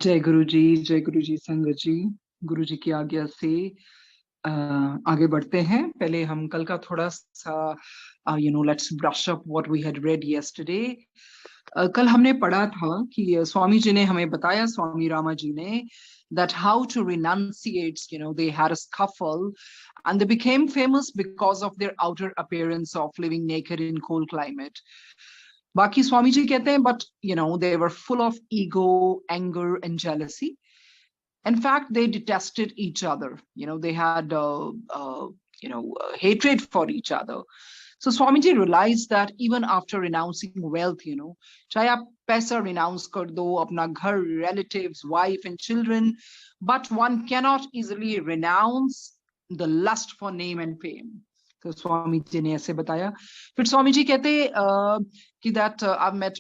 जय गुरु जी संगत जी। गुरु जी की आज्ञा से आगे बढ़ते हैं। पहले हम कल का थोड़ा सा let's brush up what we had read yesterday. कल हमने पढ़ा था कि स्वामी जी ने हमें बताया, स्वामी रामा जी ने, that how to renunciate, they had a scuffle and they became famous because of their outer appearance of living naked in cold climate. बाकी स्वामी जी कहते हैं, but they were full of ego, anger and jealousy. In fact, they detested each other. They had hatred for each other. So Swamiji realized that even after renouncing wealth, चाहे आप पैसा renounce कर दो, अपना घर, relatives, wife and children, but one cannot easily renounce the lust for name and fame. तो स्वामी जी ने ऐसे बताया। फिर स्वामी जी कहते कि that I've met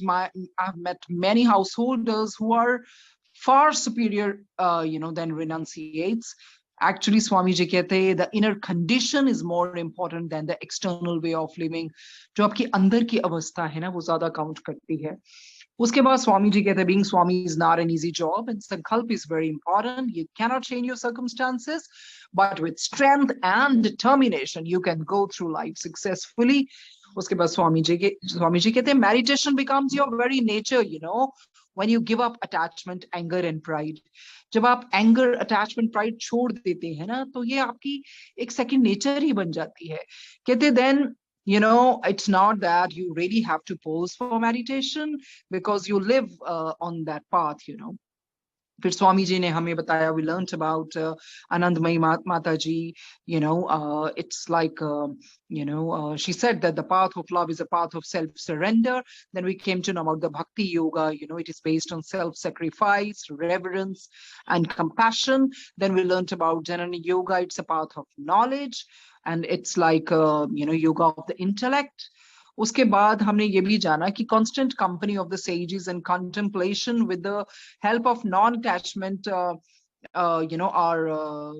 many householders who are far superior, than renunciates. Actually, Swami ji कहते the inner condition is more important than the external way of living. जो आपकी अंदर की अवस्था है ना, वो ज्यादा काउंट करती है। उसके बाद स्वामी जी कहते being Swami is not an easy job and sankalp is very important. You cannot change your circumstances, but with strength and determination you can go through life successfully. उसके बाद स्वामी जी कहते meditation becomes your very nature, when you give up attachment, anger and pride. जब आप anger, attachment, pride छोड़ देते हैं ना, तो ये आपकी एक second nature ही बन जाती है। कहते then it's not that you really have to pose for meditation because you live on that path. फिर स्वामी जी ने हमें बताया, we learnt about Anandamayi Mata ji, it's like, she said that the path of love is a path of self-surrender. Then we came to know about the Bhakti Yoga, it is based on self-sacrifice, reverence, and compassion. Then we learnt about Janani Yoga, it's a path of knowledge, and it's like, yoga of the intellect. उसके बाद हमने ये भी जाना कि constant company of the sages and contemplation with the help of non-attachment, are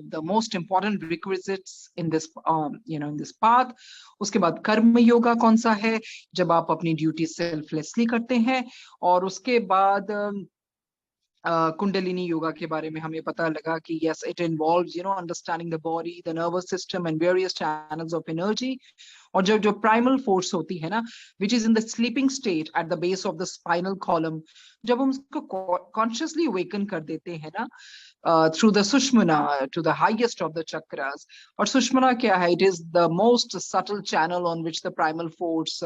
the most important requisites in this, in this path. उसके बाद कर्म योगा कौन सा है, जब आप अपनी ड्यूटी सेल्फलेसली करते हैं। और उसके बाद Kundalini yoga के बारे में हमें पता लगा कि yes, it involves understanding the body, the nervous system and various channels of energy. और जो primal force होती है ना, which is in the sleeping state at the base of the spinal column, जब हम उसको consciously awaken कर देते हैं ना, through the Sushmana to the highest of the chakras. और Sushmana क्या है? It is the most subtle channel on which the primal force,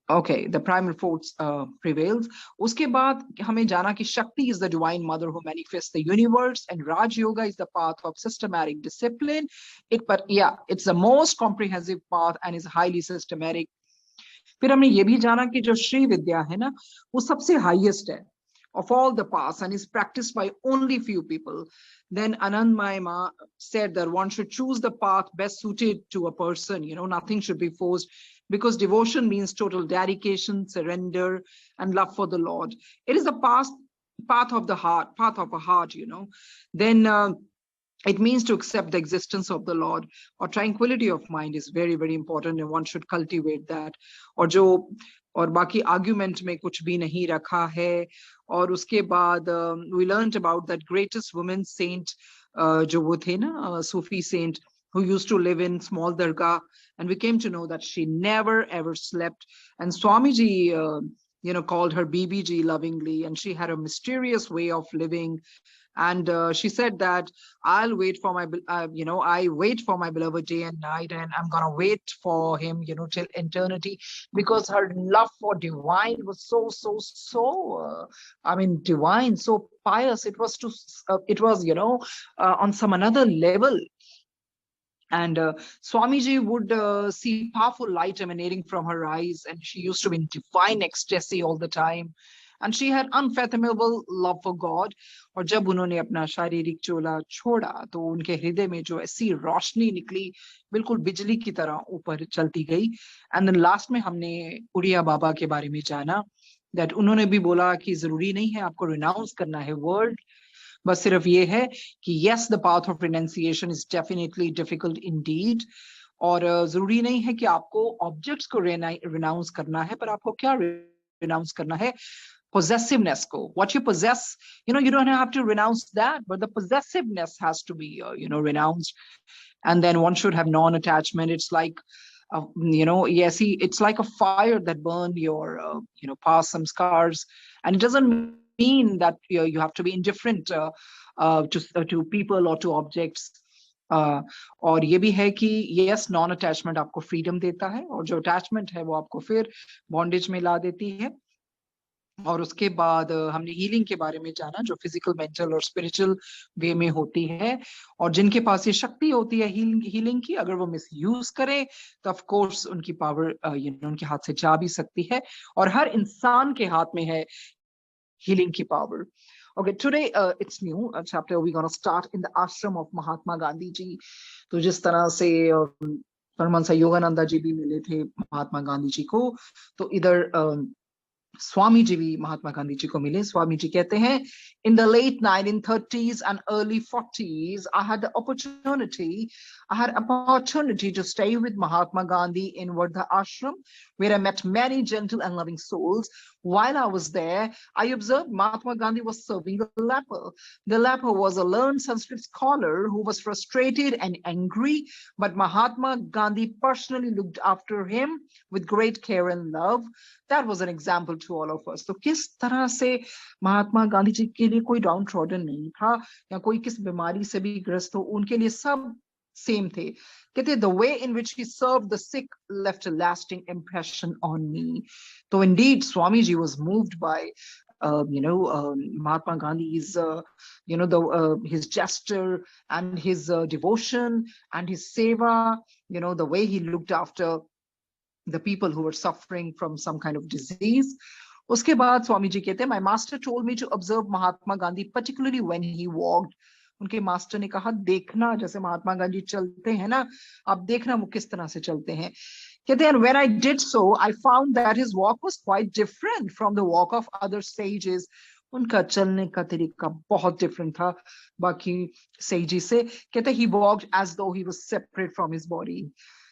okay, the primal force prevails. उसके बाद हमें जाना कि Shakti is the divine mother who manifests the universe, and Raj Yoga is the path of systematic discipline. It's the most comprehensive path and is highly systematic. फिर हमने ये भी जाना कि जो श्री विद्या है ना, वो सबसे highest है of all the paths and is practiced by only few people. Then Anandamayi Ma said that one should choose the path best suited to a person, nothing should be forced, because devotion means total dedication, surrender and love for the Lord. It is the path of the heart, path of a heart, Then it means to accept the existence of the Lord, or tranquility of mind is very, very important and one should cultivate that. और बाकी argument में कुछ भी नहीं रखा है। और उसके बाद we learned about that greatest woman saint, जो वो थे ना, Sufi saint who used to live in small dargah, and we came to know that she never ever slept, and Swamiji called her BBG lovingly, and she had a mysterious way of living. And she said that I'll wait for my, I wait for my beloved day and night, and I'm gonna wait for him, till eternity, because her love for divine was so, divine, so pious. It was on some another level. And Swamiji would see powerful light emanating from her eyes, and she used to be in divine ecstasy all the time. And she had unfathomable love for God. और जब उन्होंने अपना शारीरिक चोला छोड़ा, तो उनके हृदय में जो ऐसी रोशनी निकली, बिल्कुल बिजली की तरह ऊपर चलती गई। And then last में हमने उड़िया बाबा के बारे में जाना, that उन्होंने भी बोला कि जरूरी नहीं है आपको renounce करना है world, बस सिर्फ ये है कि yes, the path of renunciation is definitely difficult indeed. और जरूरी नहीं है कि आपको objects को renounce करना है, पर आपको क्या renounce करना है? possessiveness ko. What you possess, you don't have to renounce that, but the possessiveness has to be, renounced. And then one should have non-attachment. It's like, yes, it's like a fire that burned your, past some scars. And it doesn't mean that you have to be indifferent to people or to objects. और ये भी है कि yes non attachment आपको freedom देता है, और जो अटैचमेंट है वो आपको फिर बॉन्डेज में ला देती है। और उसके बाद हमने हीलिंग के बारे में जाना, जो फिजिकल, मेंटल और स्पिरिचुअल वे में होती है, और जिनके पास ये शक्ति होती है हीलिंग की, अगर वो मिस यूज करें तो ऑफ कोर्स उनकी पावर उनके हाथ से जा भी सकती है, और हर इंसान के हाथ में है healing ki power. Okay, today it's new chapter. We're going to start in the ashram of Mahatma Gandhi ji. तो जिस तरह से परमहंस योगानंदा जी भी मिले थे महात्मा गांधी जी को, तो इधर स्वामी जी भी महात्मा गांधी जी को मिले। स्वामी जी कहते हैं, in the late 1930s and early 40s, I had opportunity to stay with Mahatma Gandhi in Wardha Ashram, where I met many gentle and loving souls. While I was there, I observed Mahatma Gandhi was serving a leper. The leper was a learned Sanskrit scholar who was frustrated and angry, but Mahatma Gandhi personally looked after him with great care and love. That was an example to all of us. तो किस तरह से महात्मा गांधी जी के लिए कोई down trodden नहीं था, या कोई किस बीमारी से भी ग्रस्त हो, उनके लिए सब सेम थे। कहते the way in which he served the sick left a lasting impression on me. So indeed, Swamiji was moved by Mahatma Gandhi's, his gesture and his devotion and his seva, the way he looked after the people who were suffering from some kind of disease. उसके बाद स्वामी जी कहते हैं, my master told me to observe Mahatma Gandhi, particularly when he walked. उनके master ने कहा, देखना जैसे महात्मा गांधी चलते हैं ना, आप देखना वो किस तरह से चलते हैं। कहते हैं, when I did so, I found that his walk was quite different from the walk of other sages. उनका चलने का तरीका बहुत डिफरेंट था बाकी सेजी से। कहते he walked as though he was separate from his body.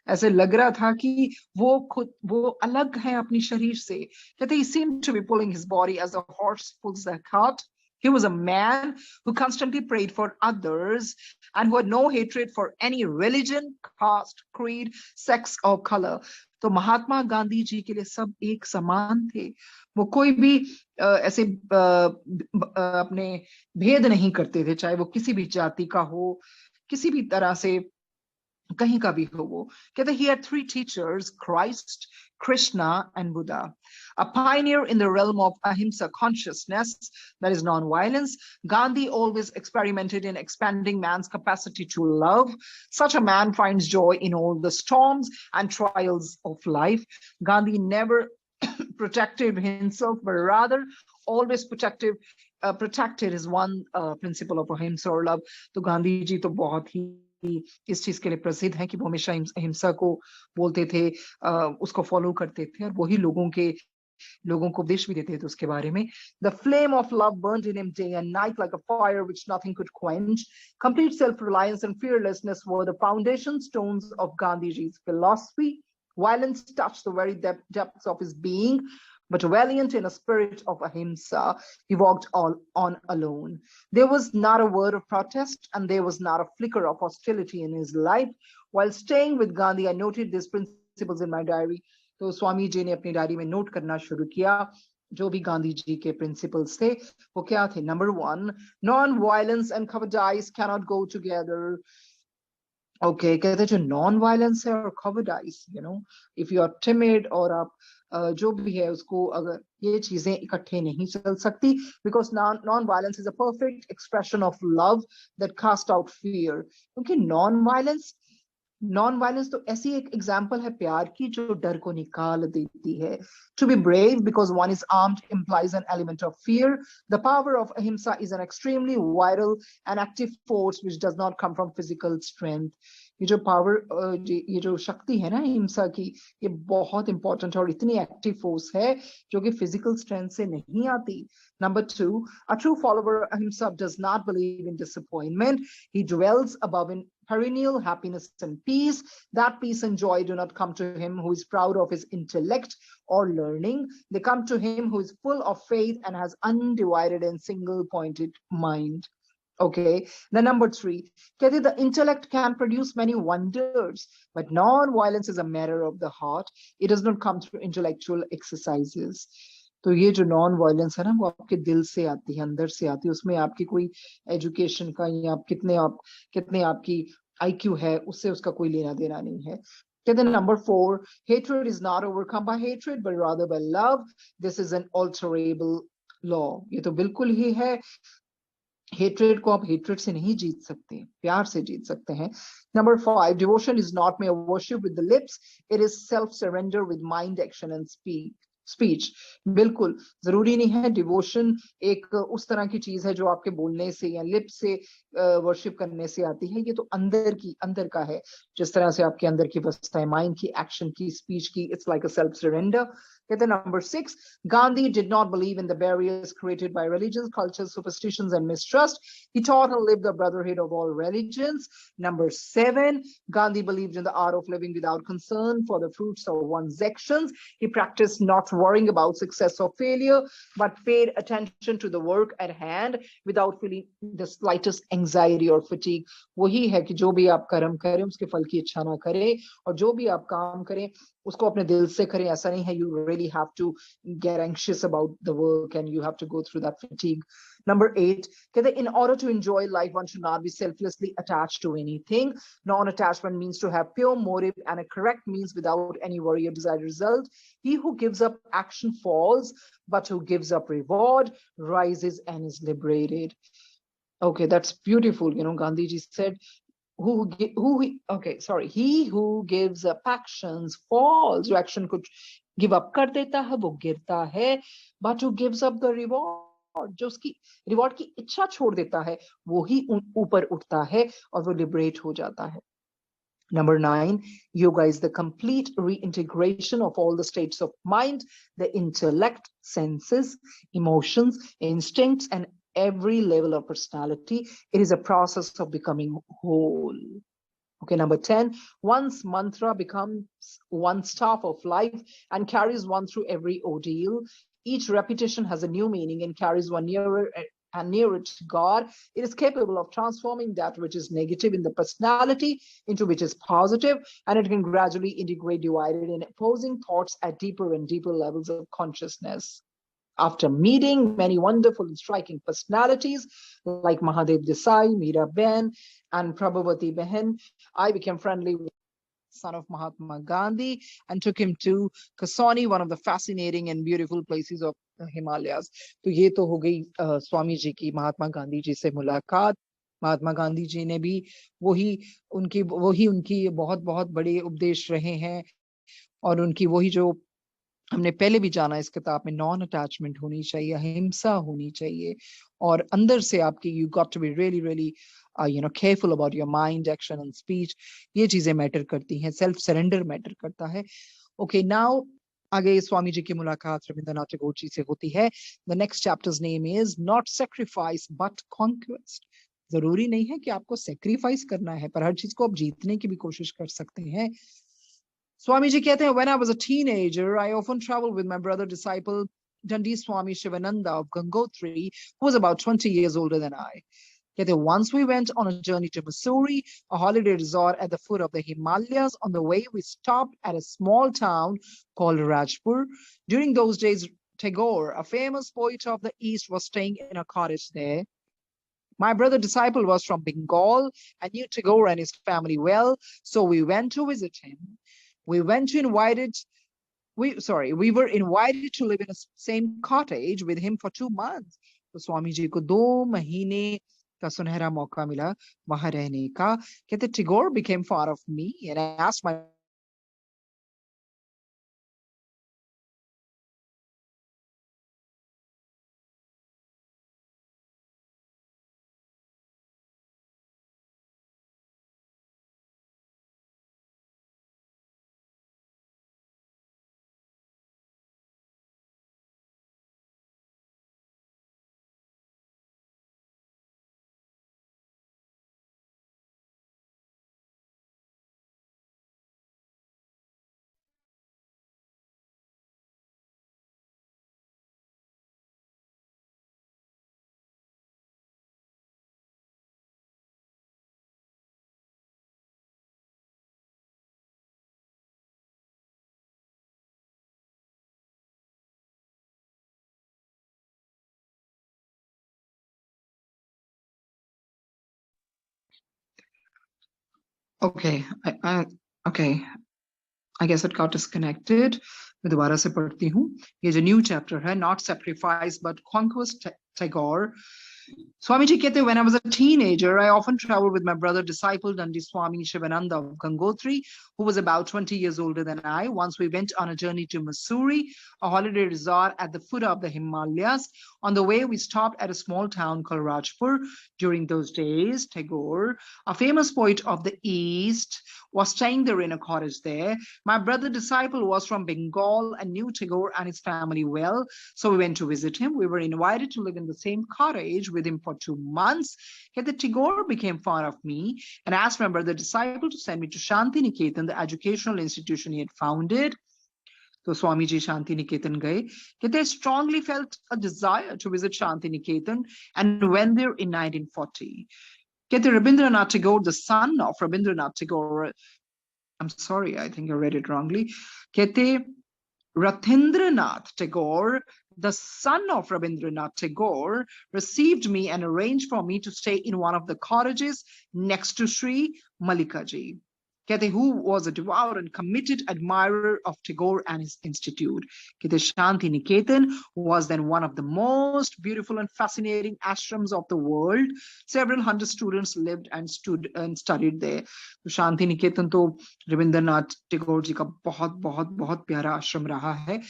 ऐसे लग रहा था कि वो अलग है अपनी शरीर से। कहते he seemed to be pulling his body as a horse pulls a cart. He was a man who constantly prayed for others and who had no hatred for any religion, caste, creed, sex or color. तो महात्मा गांधी जी के लिए सब एक समान थे। वो कोई भी ऐसे अपने भेद नहीं करते थे, चाहे वो किसी भी जाति का हो, किसी भी तरह से कहीं का भी हो वो। कहते he had three teachers, Christ, Krishna and Buddha. A pioneer in the realm of ahimsa consciousness, that is non-violence, Gandhi always experimented in expanding man's capacity to love. Such a man finds joy in all the storms and trials of life. Gandhi never protected himself, but rather always protected his one principle of ahimsa or love. तो गांधी जी तो बहुत ही इस चीज के लिए प्रसिद्ध है कि वो हमेशा अहिंसा को बोलते थे, उसको फॉलो करते थे, और वही लोगों को उपदेश भी देते थे उसके बारे में। The flame of love burned in him day and night like a fire which nothing could quench. Complete self-reliance and fearlessness were the foundation stones of Gandhiji's philosophy. Violence touched the very depths of his being, but valiant in a spirit of ahimsa, he walked on alone. There was not a word of protest, and there was not a flicker of hostility in his life. While staying with Gandhi, I noted these principles in my diary. तो स्वामी जी ने अपनी diary में note करना शुरू किया जो भी गांधी जी के प्रिंसिपल्स थे वो क्या थे। Number 1, non-violence and cowardice cannot go together. Okay, कहते जो non-violence है और cowardice, if you are timid और आप जो भी है उसको, अगर ये चीजें इकट्ठे नहीं चल सकती, because non-violence is a perfect expression of love that cast out fear. क्योंकि non-violence तो ऐसी एक एग्जाम्पल है प्यार की जो डर को निकाल देती है। To be brave because one is armed implies an element of fear. The power of ahimsa is an extremely vital and active force which does not come from physical strength. ये जो पावर, ये जो शक्ति है ना अहिंसा की, ये बहुत इंपॉर्टेंट और इतनी एक्टिव फोर्स है जो कि फिजिकल स्ट्रेंथ से नहीं आती। Number 2, a true follower of ahimsa does not believe in disappointment. He dwells above in perennial happiness and peace. That peace and joy do not come to him who is proud of his intellect or learning. They come to him who is full of faith and has undivided and single pointed mind. Okay, the number three, कहते the intellect can produce many wonders, but non-violence is a matter of the heart. It does not come through intellectual exercises. तो ये जो non violence है ना वो आपके दिल से आती है, अंदर से आती है, उसमें आपकी कोई एजुकेशन का या कितने आपकी आईक्यू है उससे उसका कोई लेना देना नहीं है. कहते number four, hatred is not overcome by hatred but rather by love. This is an alterable law. ये तो बिल्कुल ही है. हेट्रेड को आप हेट्रेड से नहीं जीत सकते, प्यार से जीत सकते हैं. Number five, devotion is not mere worship with the lips, it is self surrender with mind, action and speech. बिल्कुल जरूरी नहीं है डिवोशन एक उस तरह की चीज है जो आपके बोलने से या लिप से वर्शिप करने से आती है. ये तो अंदर का है, जिस तरह से आपके अंदर की अवस्था है, माइंड की, एक्शन की, स्पीच की. It's like a self surrender. कहते number 6, Gandhi did not believe in the barriers created by religions, cultures, superstitions and mistrust. He taught and lived the brotherhood of all religions. Number 7, Gandhi believed in the art of living without concern for the fruits of one's actions. He practiced not worrying about success or failure, but paid attention to the work at hand without feeling the slightest anxiety or fatigue. वही है कि जो भी आप कर्म करें उसके फल की इच्छा ना करें, और जो भी आप काम करें उसको अपने दिल से करें. ऐसा नहीं है you really have to get anxious about the work and you have to go through that fatigue. Number 8, कहते in order to enjoy life one should not be selflessly attached to anything. Non-attachment means to have pure motive and a correct means without any worry or desired result. He who gives up action falls, but who gives up reward rises and is liberated. Okay, that's beautiful. You know, Gandhi ji said, he who gives up actions falls. जो action को give up कर देता है वो गिरता है, but who gives up the reward, जो उसकी reward की इच्छा छोड़ देता है वो ही ऊपर उठता है और वो liberate हो जाता है. Number 9, yoga is the complete reintegration of all the states of mind, the intellect, senses, emotions, instincts, and every level of personality. It is a process of becoming whole. Okay, number 10, one's mantra becomes one staff of life and carries one through every ordeal. Each repetition has a new meaning and carries one nearer and nearer to God. It is capable of transforming that which is negative in the personality into which is positive, and it can gradually integrate divided and opposing thoughts at deeper and deeper levels of consciousness. After meeting many wonderful and striking personalities like Mahadev Desai, Meera Ben, and Prabhavati Behen, I became friendly with the son of Mahatma Gandhi and took him to Kasoni, one of the fascinating and beautiful places of the Himalayas. तो ये तो हो गई स्वामी जी की महात्मा गांधी जी से मुलाकात. महात्मा गांधी जी ने भी वही उनकी बहुत बहुत बड़े उपदेश रहे हैं, और उनकी वही जो हमने पहले भी जाना इस किताब में, नॉन अटैचमेंट होनी चाहिए, अहिंसा होनी चाहिए, और अंदर से आपकी you got to be really really careful about your mind, action and speech. ये चीजें मैटर करती हैं, सेल्फ सरेंडर मैटर करता है. ओके, नाउ आगे स्वामी जी की मुलाकात रविंद्रनाथ टैगोर जी से होती है. The next chapters name is not sacrifice but conquest. जरूरी नहीं है कि आपको सेक्रीफाइस करना है, पर हर चीज को आप जीतने की भी कोशिश कर सकते हैं. Swamiji कहते हैं, when I was a teenager, I often traveled with my brother disciple Dandi Swami Shivananda of Gangotri, who was about 20 years older than I. कहते हैं, once we went on a journey to Mussoorie, a holiday resort at the foot of the Himalayas. On the way, we stopped at a small town called Rajpur. During those days, Tagore, a famous poet of the East, was staying in a cottage there. My brother disciple was from Bengal and knew Tagore and his family well, so we went to visit him. We were invited to live in the same cottage with him for 2 months. तो स्वामी जी को 2 महीने का सुनहरा मौका मिला वहां रहने का. कहते Tagore became fond of me and asked my Okay, okay, I guess it got disconnected. मैं दोबारा से पढ़ती हूँ. ये जो new chapter है, Not Sacrifice but Conquest, Tagore. Swamiji कहते, when I was a teenager, I often traveled with my brother disciple Dandi Swami Shivananda of Gangotri, who was about 20 years older than I. Once we went on a journey to Mussoorie, a holiday resort at the foot of the Himalayas. On the way, we stopped at a small town called Rajpur. During those days, Tagore, a famous poet of the East, was staying there in a cottage there. My brother disciple was from Bengal and knew Tagore and his family well, so we went to visit him. We were invited to live in the same cottage with him for 2 months. Yet the Tagore became fond of me and asked my brother disciple to send me to Shanti Niketan, the educational institution he had founded. So Swami Ji Shanti Niketan gaye. They strongly felt a desire to visit Shanti Niketan and went there in 1940. Rabindranath Tagore, the son of Rabindranath Tagore, I'm sorry, I think I read it wrongly. Ratindranath Tagore, the son of Rabindranath Tagore, received me and arranged for me to stay in one of the cottages next to Sri Mallikaji, who was a devout and committed admirer of Tagore and his institute. Shanti Niketan was then one of the most beautiful and fascinating ashrams of the world. Several hundred students lived and studied there. Shanti Niketan to Rabindranath Tagore ji ka बहुत प्यारा आश्रम रहा है.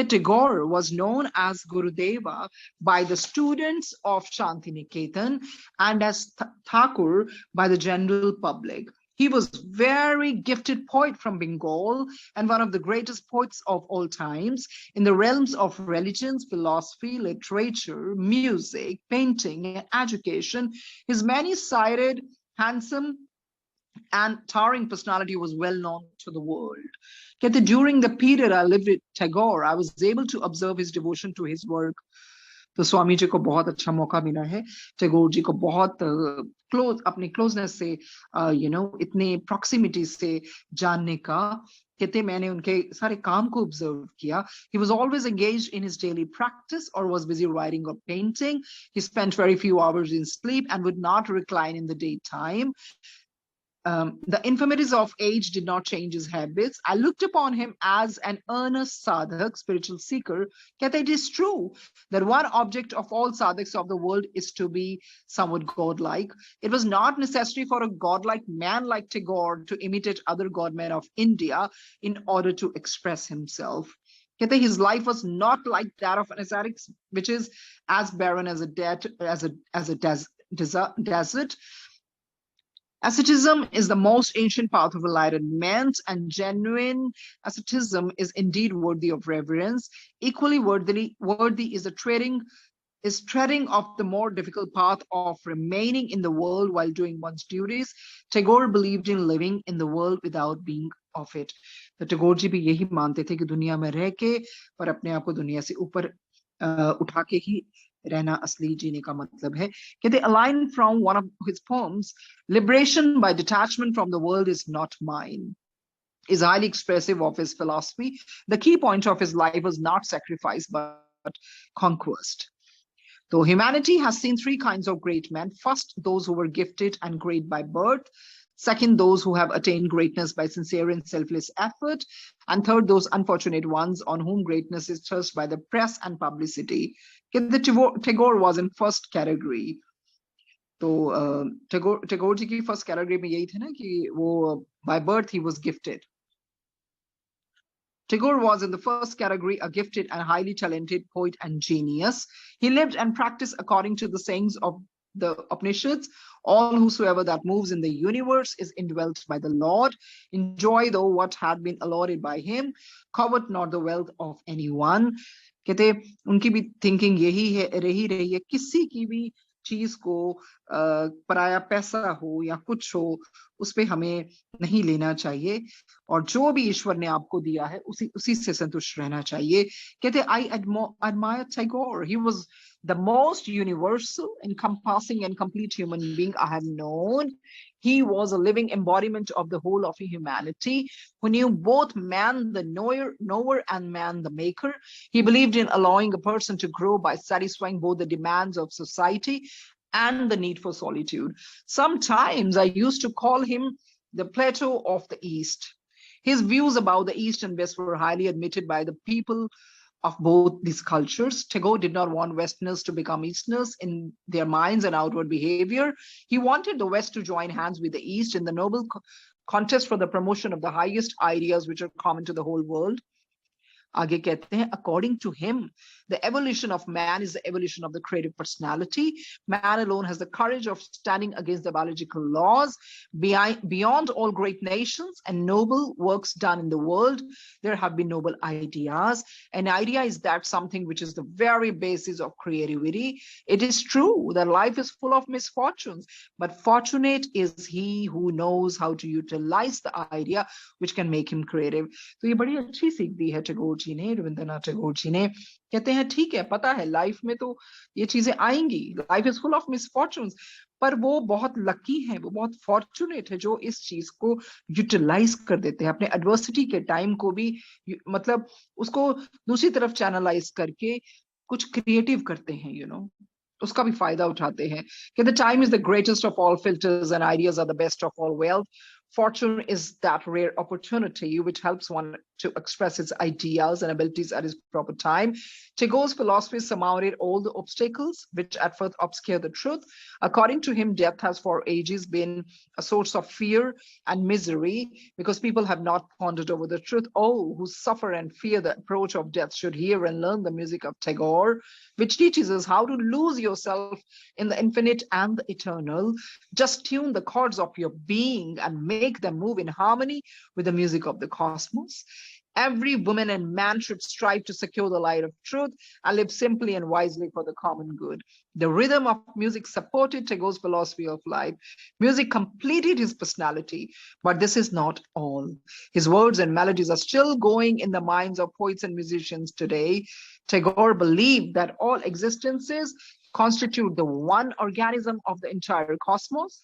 Tagore was known as Gurudeva by the students of Shanti Niketan and as Thakur by the general public. He was very gifted poet from Bengal and one of the greatest poets of all times in the realms of religions, philosophy, literature, music, painting, and education. His many-sided, handsome, and towering personality was well known to the world. During the period I lived with Tagore, I was able to observe his devotion to his work. तो स्वामी जी को बहुत अच्छा मौका मिला है टैगोर जी को बहुत close अपनी क्लोजनेस से इतने प्रॉक्सिमिटी से जानने का. कहते मैंने उनके सारे काम को ऑब्जर्व किया. He was always engaged in his daily practice or was busy writing or painting. He spent very few hours in sleep and would not recline in the daytime. The infirmities of age did not change his habits. I looked upon him as an earnest sadhak, spiritual seeker. Yet it is true that one object of all sadhaks of the world is to be somewhat godlike. It was not necessary for a godlike man like Tagore to imitate other godmen of India in order to express himself. His life was not like that of an ascetic, which is as barren as a desert. Asceticism is the most ancient path of enlightenment, and genuine asceticism is indeed worthy of reverence. Equally worthy is treading of the more difficult path of remaining in the world while doing one's duties. Tagore believed in living in the world without being of it. तो टैगोर जी भी यही मानते थे कि दुनिया में रह के पर अपने आप को दुनिया से ऊपर उठा के ही रहना असली जीने का मतलब है. कहते a line from one of his poems, liberation by detachment from the world is not mine, is highly expressive of his philosophy. The key point of his life was not sacrifice but conquest. So humanity has seen three kinds of great men. First, those who were gifted and great by birth. Second, those who have attained greatness by sincere and selfless effort. And third, those unfortunate ones on whom greatness is thrust by the press and publicity. Tagore was in first category. तो टैगोर जी की first category में यही थे ना कि वो by birth he was gifted. Tagore was in the first category a gifted and highly talented poet and genius. He lived and practiced according to the sayings of the Upanishads. All whosoever that moves in the universe is indwelt by the Lord. Enjoy though what had been allotted by him. Covet not the wealth of anyone. कहते उनकी भी thinking यही है रही है किसी की भी चीज को पराया पैसा हो या कुछ हो उस पे हमें नहीं लेना चाहिए और जो भी ईश्वर ने आपको दिया है उसी से संतुष्ट रहना चाहिए. कहते I admire Tagore. He was the most universal, encompassing and complete human being I have known. He was a living embodiment of the whole of humanity who knew both man the knower and man the maker. He believed in allowing a person to grow by satisfying both the demands of society and the need for solitude. Sometimes I used to call him the Plato of the East. His views about the East and West were highly admitted by the people of both these cultures. Tagore did not want Westerners to become Easterners in their minds and outward behavior. He wanted the West to join hands with the East in the noble contest for the promotion of the highest ideas which are common to the whole world. आगे कहते हैं, according to him, the evolution of man is the evolution of the creative personality. Man alone has the courage of standing against the biological laws. Beyond all great nations and noble works done in the world, there have been noble ideas. An idea is that something which is the very basis of creativity. It is true that life is full of misfortunes, but fortunate is he who knows how to utilize the idea which can make him creative. तो ये बड़ी अच्छी सीख दी है टैगोर जी ने, रविंद्रनाथ टैगोर जी ने. कहते हैं ठीक है, पता है लाइफ में तो ये चीजें आएंगी, life is full of misfortunes, पर वो बहुत लकी है, वो बहुत फॉर्चुनेट है जो इस चीज को यूटिलाइज कर देते हैं, अपने एडवर्सिटी के टाइम को भी मतलब उसको दूसरी तरफ चैनलाइज करके कुछ क्रिएटिव करते हैं, यू नो, उसका भी फायदा उठाते हैं. कि the time is the greatest of all filters and ideas are the best of all wealth. Fortune is that rare opportunity which helps one to express his ideas and abilities at his proper time. Tagore's philosophy surmounted all the obstacles which at first obscure the truth. According to him, death has for ages been a source of fear and misery because people have not pondered over the truth. All who suffer and fear the approach of death should hear and learn the music of Tagore, which teaches us how to lose yourself in the infinite and the eternal. Just tune the chords of your being and make them move in harmony with the music of the cosmos. Every woman and man should strive to secure the light of truth and live simply and wisely for the common good. The rhythm of music supported Tagore's philosophy of life. Music completed his personality, but this is not all. His words and melodies are still going in the minds of poets and musicians today. Tagore believed that all existences constitute the one organism of the entire cosmos,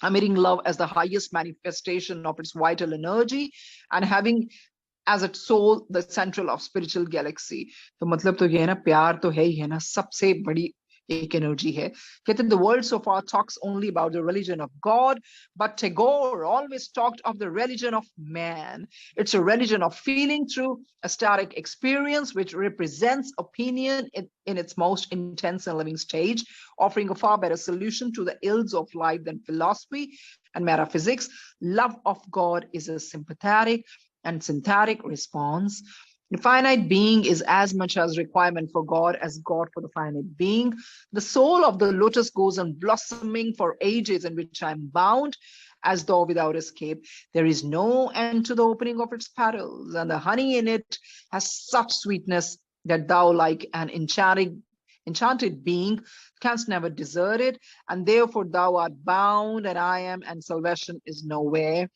admitting love as the highest manifestation of its vital energy and having as its soul the central of spiritual galaxy. तो मतलब तो ये है ना, प्यार तो है ही है ना, सबसे बड़ी एक एनर्जी है. कहते हैं the world so far talks only about the religion of God, but Tagore always talked of the religion of man. It's a religion of feeling through a static experience which represents opinion in its most intense and living stage, offering a far better solution to the ills of life than philosophy and metaphysics. Love of God is a sympathetic and synthetic response. The finite being is as much as requirement for God as God for the finite being. The soul of the lotus goes on blossoming for ages in which I am bound as though without escape. There is no end to the opening of its petals, and the honey in it has such sweetness that thou, like an enchanted being, canst never desert it, and therefore thou art bound, and I am, and salvation is nowhere.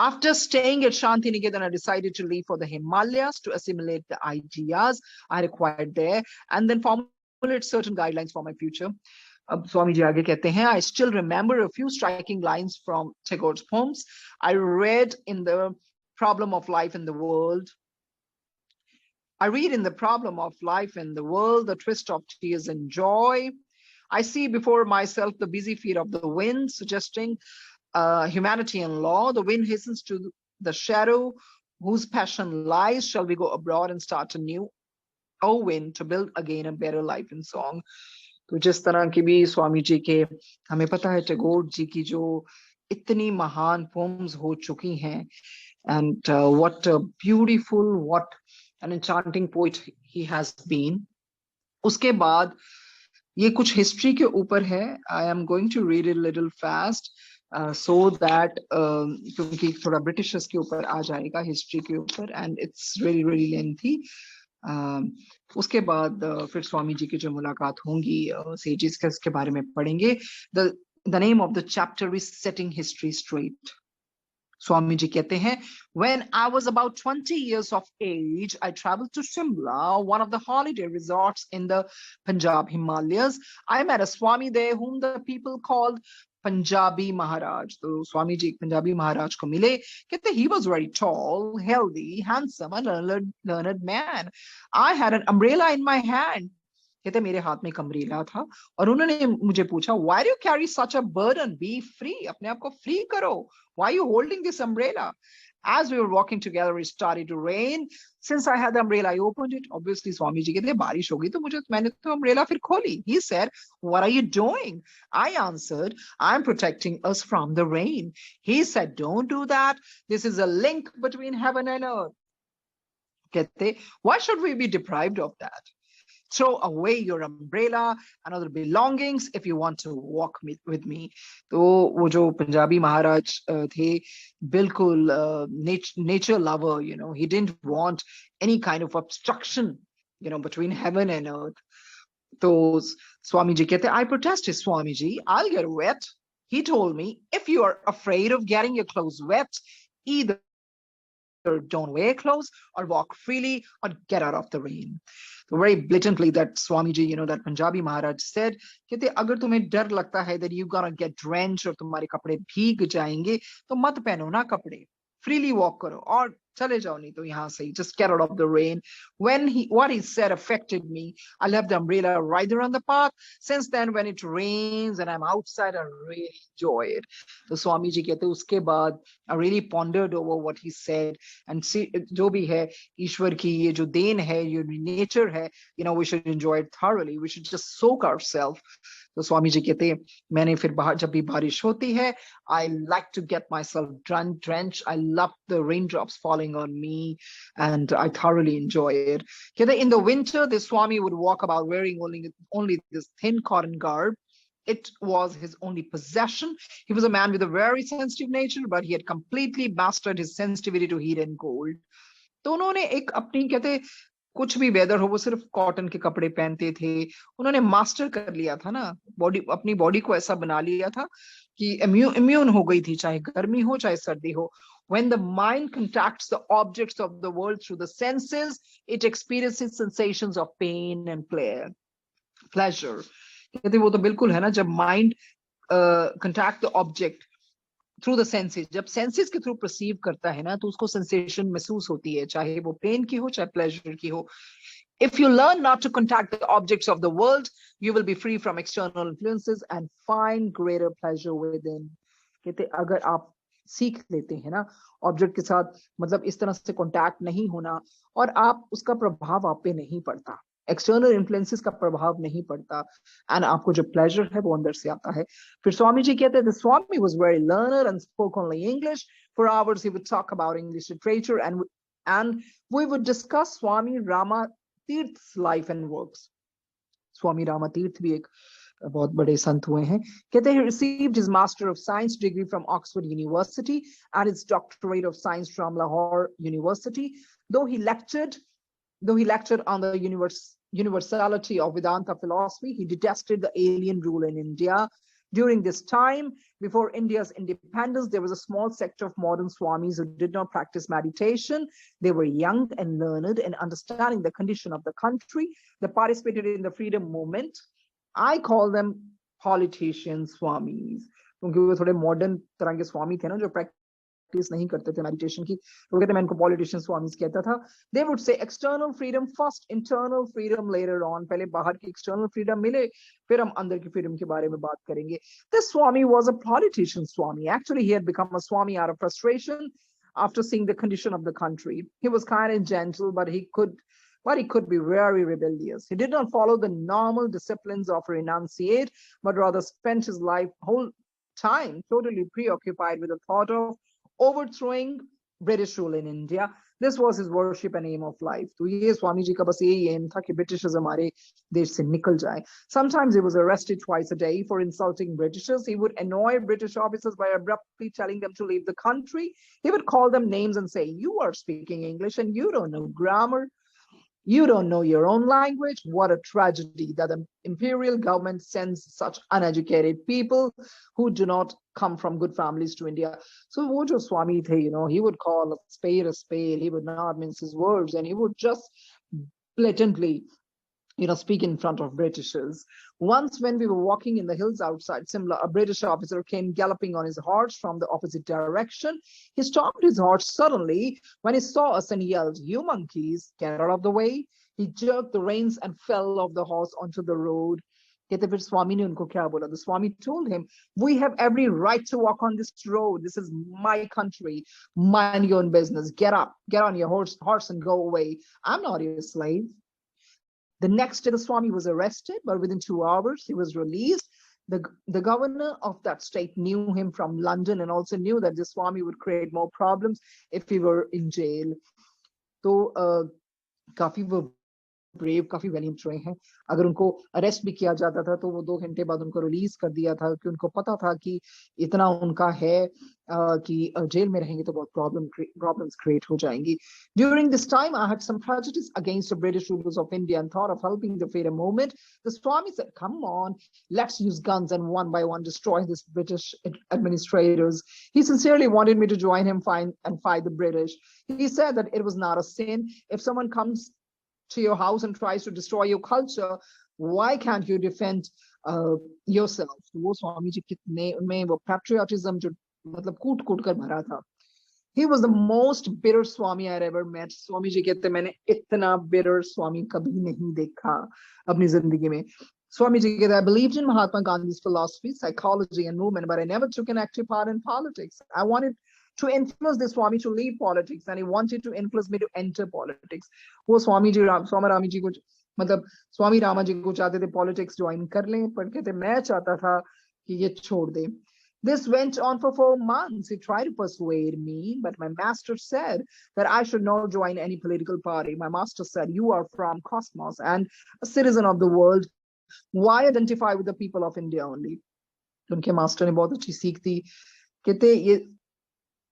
After staying at Shantiniketan, I decided to leave for the Himalayas to assimilate the ideas I required there and then formulate certain guidelines for my future. Swami ji aage kehte hain, I still remember a few striking lines from Tagore's poems. I read in the problem of life in the world. I read in the problem of life in the world, the twist of tears and joy. I see before myself the busy feet of the wind, suggesting humanity and law. The wind hastens to the shadow whose passion lies. Shall we go abroad and start anew? O wind, to build again a better life in song. तो जिस तरह की भी स्वामी जी के, हमें पता है टैगोर जी की जो इतनी महान पोम्स हो चुकी हैं, and what a beautiful, what an enchanting poet he has been. उसके बाद ये कुछ हिस्ट्री के ऊपर है. I am going to read it a little fast. So that क्योंकि थोड़ा ब्रिटिशर्स के ऊपर आ जाएगा हिस्ट्री के ऊपर, and it's really really lengthy. उसके बाद फिर स्वामी जी की जो मुलाकात होंगी सेजेस के, उसके बारे में पढ़ेंगे. The name of the chapter is Setting History Straight. Swami ji कहते हैं, when I was about 20 years of age, I traveled to Shimla, one of the holiday resorts in the Punjab Himalayas. I met a Swami there whom the people called Punjabi Maharaj. तो स्वामी जी पंजाबी महाराज को मिले. कहते he was very tall, healthy, handsome, and a learned man. I had an umbrella in my hand. कहते मेरे हाथ में एक umbrella था और उन्होंने मुझे पूछा, why do you carry such a burden? Be free. अपने आप को free करो. Why are you holding this umbrella? As we were walking together, it started to rain. Since I had the umbrella, I opened it. Obviously, Swami ji कहते बारिश होगी तो मैंने तो umbrella फिर खोली. He said, "What are you doing?" I answered, "I'm protecting us from the rain." He said, "Don't do that. This is a link between heaven and earth." कहते, why should we be deprived of that? Throw away your umbrella and other belongings if you want to walk with me. तो वो जो पंजाबी महाराज थे, बिल्कुल nature lover, he didn't want any kind of obstruction, between heaven and earth. So Swamiji कहते, I protested, Swamiji, I'll get wet. He told me, if you are afraid of getting your clothes wet, either don't wear clothes or walk freely or get out of the rain. So very blatantly that Swamiji, that Punjabi Maharaj said, कहते अगर तुम्हें डर लगता है that you're gonna get drenched और तुम्हारे कपड़े भीग जाएंगे तो मत पहनो ना कपड़े, freely walk करो और चले जाओ, नहीं तो यहाँ से just get out of the rain. What he said affected me. I left the umbrella right there on the path. Since then, when it rains and I'm outside, I really enjoy it. So Swami ji कहते उसके बाद I really pondered over what he said and see जो भी है ईश्वर की ये जो then है, ये nature है, we should enjoy it thoroughly. We should just soak ourselves. तो स्वामी जी कहते मैंने फिर जब भी बारिश होती है, I like to get myself drenched. I love the raindrops falling on me and I thoroughly enjoy it. कहते in the winter, the Swami would walk about wearing only this thin cotton garb. It was his only possession. He was a man with a very sensitive nature, but he had completely mastered his sensitivity to heat and cold. तो उन्होंने एक अपनी कहते कुछ भी weather हो वो सिर्फ कॉटन के कपड़े पहनते थे. उन्होंने मास्टर कर लिया था ना, अपनी बॉडी को ऐसा बना लिया था कि इम्यून हो गई थी, चाहे गर्मी हो चाहे सर्दी हो. When the mind contacts the objects of the world through the senses, it experiences sensations of pain and pleasure. कहते वो तो बिल्कुल है ना, जब mind contact the object through the senses, जब senses के through perceive करता है ना तो उसको sensation महसूस होती है, चाहे वो pain की हो चाहे pleasure की हो. If you learn not to contact the objects of the world, you will be free from external influences and find greater pleasure within. कहते अगर आप सीख लेते हैं ना ऑब्जेक्ट के साथ, मतलब इस तरह से कांटेक्ट नहीं होना और आप उसका प्रभाव आप पे नहीं पड़ता, एक्सटर्नल इन्फ्लुएंसेस का प्रभाव नहीं पड़ता एंड आपको जो प्लेजर है वो अंदर से आता है. फिर स्वामी जी कहते हैं Swami was very learner and spoke only English. For hours he would talk about English literature and we would discuss Swami Rama Tirtha's life and works. Swami Rama Tirtha भी एक बहुत बड़े संत हुए हैं. कहते हैं he received his Master of Science degree from Oxford University and his Doctorate of Science from Lahore University. Though he lectured on the universality of Vedanta philosophy, he detested the alien rule in India. During this time, before India's independence, there was a small sect of modern Swamis who did not practice meditation. They were young and learned and understanding the condition of the country. They participated in the freedom movement. I call them politician Swamis. क्योंकि वो थोड़े modern तरह के स्वामी थे ना जो practice नहीं करते थे मेडिटेशन की, तो कहते मैं इनको पॉलिटिशियन स्वामीज कहता था. They would say external freedom first, internal freedom later on. पहले बाहर की एक्सटर्नल फ्रीडम मिले फिर हम अंदर की फ्रीडम के बारे में बात करेंगे. This Swami was a politician Swami. Actually, he had become a Swami out of frustration after seeing the condition of the country. He was kind and gentle, but he could be very rebellious. He did not follow the normal disciplines of a renunciate, but rather spent his whole time totally preoccupied with the thought of overthrowing British rule in India. This was his worship and aim of life. तो ये स्वामी जी का बस यही aim था कि Britishers हमारे देश से निकल जाए. Sometimes he was arrested twice a day for insulting Britishers. He would annoy British officers by abruptly telling them to leave the country. He would call them names and say, "You are speaking English and you don't know grammar. You don't know your own language." What a tragedy that the imperial government sends such uneducated people who do not come from good families to India. So wo jo Swami the, he would call a spade. He would not mince his words and he would just blatantly, speak in front of Britishers. Once when we were walking in the hills outside Simla, a British officer came galloping on his horse from the opposite direction. He stopped his horse suddenly when he saw us and yelled, "You monkeys, get out of the way." He jerked the reins and fell off the horse onto the road. कहते फिर स्वामी ने उनको क्या बोला? The Swami told him, "We have every right to walk on this road. This is my country. Mind your own business. Get up, get on your horse and go away. I'm not your slave." The next day, the Swami was arrested, but within 2 hours, he was released. The governor of that state knew him from London and also knew that the Swami would create more problems if he were in jail. So, काफी वो brave, काफी valiant रहे हैं. अगर उनको arrest भी किया जाता था तो वो 2 घंटे बाद उनको रिलीज कर दिया था, कि उनको पता था कि इतना उनका है कि जेल में रहेंगे तो बहुत प्रॉब्लम्स क्रिएट हो जाएंगी. During this time, I had some prejudice against the British rulers of India and thought of helping the freedom movement. The Swami said, "Come on, let's use guns and one by one destroy these British administrators." He sincerely wanted me to join him and fight the British. He said that it was not a sin. If someone comes to your house and tries to destroy your culture, why can't you defend yourself? तो वो स्वामी जी कितने उनमें वो patriotism जो मतलब कूट कूट कर भरा था. He was the most bitter Swami I had ever met. स्वामी जी कहते मैंने इतना bitter स्वामी कभी नहीं देखा अपनी जिंदगी में. Swami ji कहते, "I believed in Mahatma Gandhi's philosophy, psychology and movement, but I never took an active part in politics. I wanted to influence the Swami to leave politics, and he wanted to influence me to enter politics." वो स्वामी रामी जी को मतलब स्वामी रामा जी को चाहते थे politics join कर लें, पर कहते मैं चाहता था कि ये छोड़ दे. This went on for 4 months. He tried to persuade me, but my master said that I should not join any political party. My master said, "You are from Cosmos and a citizen of the world. Why identify with the people of India only?" उनके master ने बहुत अच्छी सीख दी. कहते ये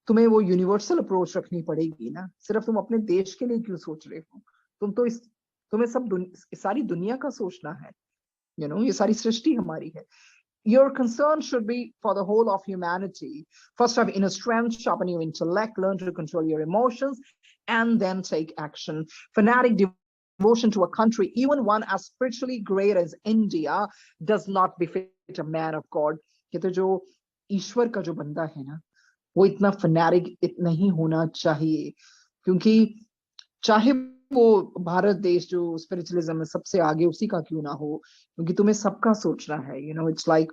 तुम्हें वो universal approach रखनी पड़ेगी ना, सिर्फ तुम अपने देश के लिए क्यों सोच रहे हो? तुम्हें सारी दुनिया का सोचना है. ये सारी सृष्टि हमारी है. Your concern should be for the whole of humanity. First, have inner strength, sharpen your intellect, learn to control your emotions, and then take action. Fanatic devotion to a country, even one as spiritually great as India, does not befit a man of God. कहते जो ईश्वर का जो बंदा है ना, वो इतना fanatic इतना ही होना चाहिए, क्योंकि चाहे वो भारत देश जो स्पिरिचुअलिज्म में सबसे आगे उसी का क्यों ना हो, क्योंकि तुम्हें सबका सोचना है. It's like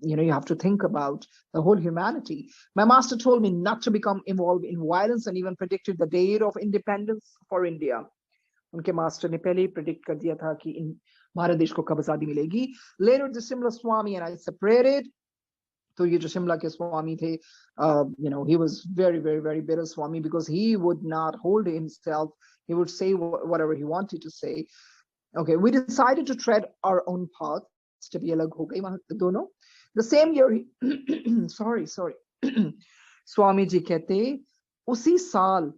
you have to think about the whole humanity. My master told me not to become involved in violence and even predicted the date of independence for India. उनके मास्टर ने पहले ही प्रेडिक्ट कर दिया था कि भारत देश को कब आजादी मिलेगी. Later the Simla Swami and I separated. तो ये जो शिमला के स्वामी थे, he was very, very, very bitter Swami, because he would not hold himself. He would say whatever he wanted to say. Okay, we decided to tread our own path. तभी अलग हो गई वहां दोनों. The same year, sorry. स्वामी जी कहते उसी साल,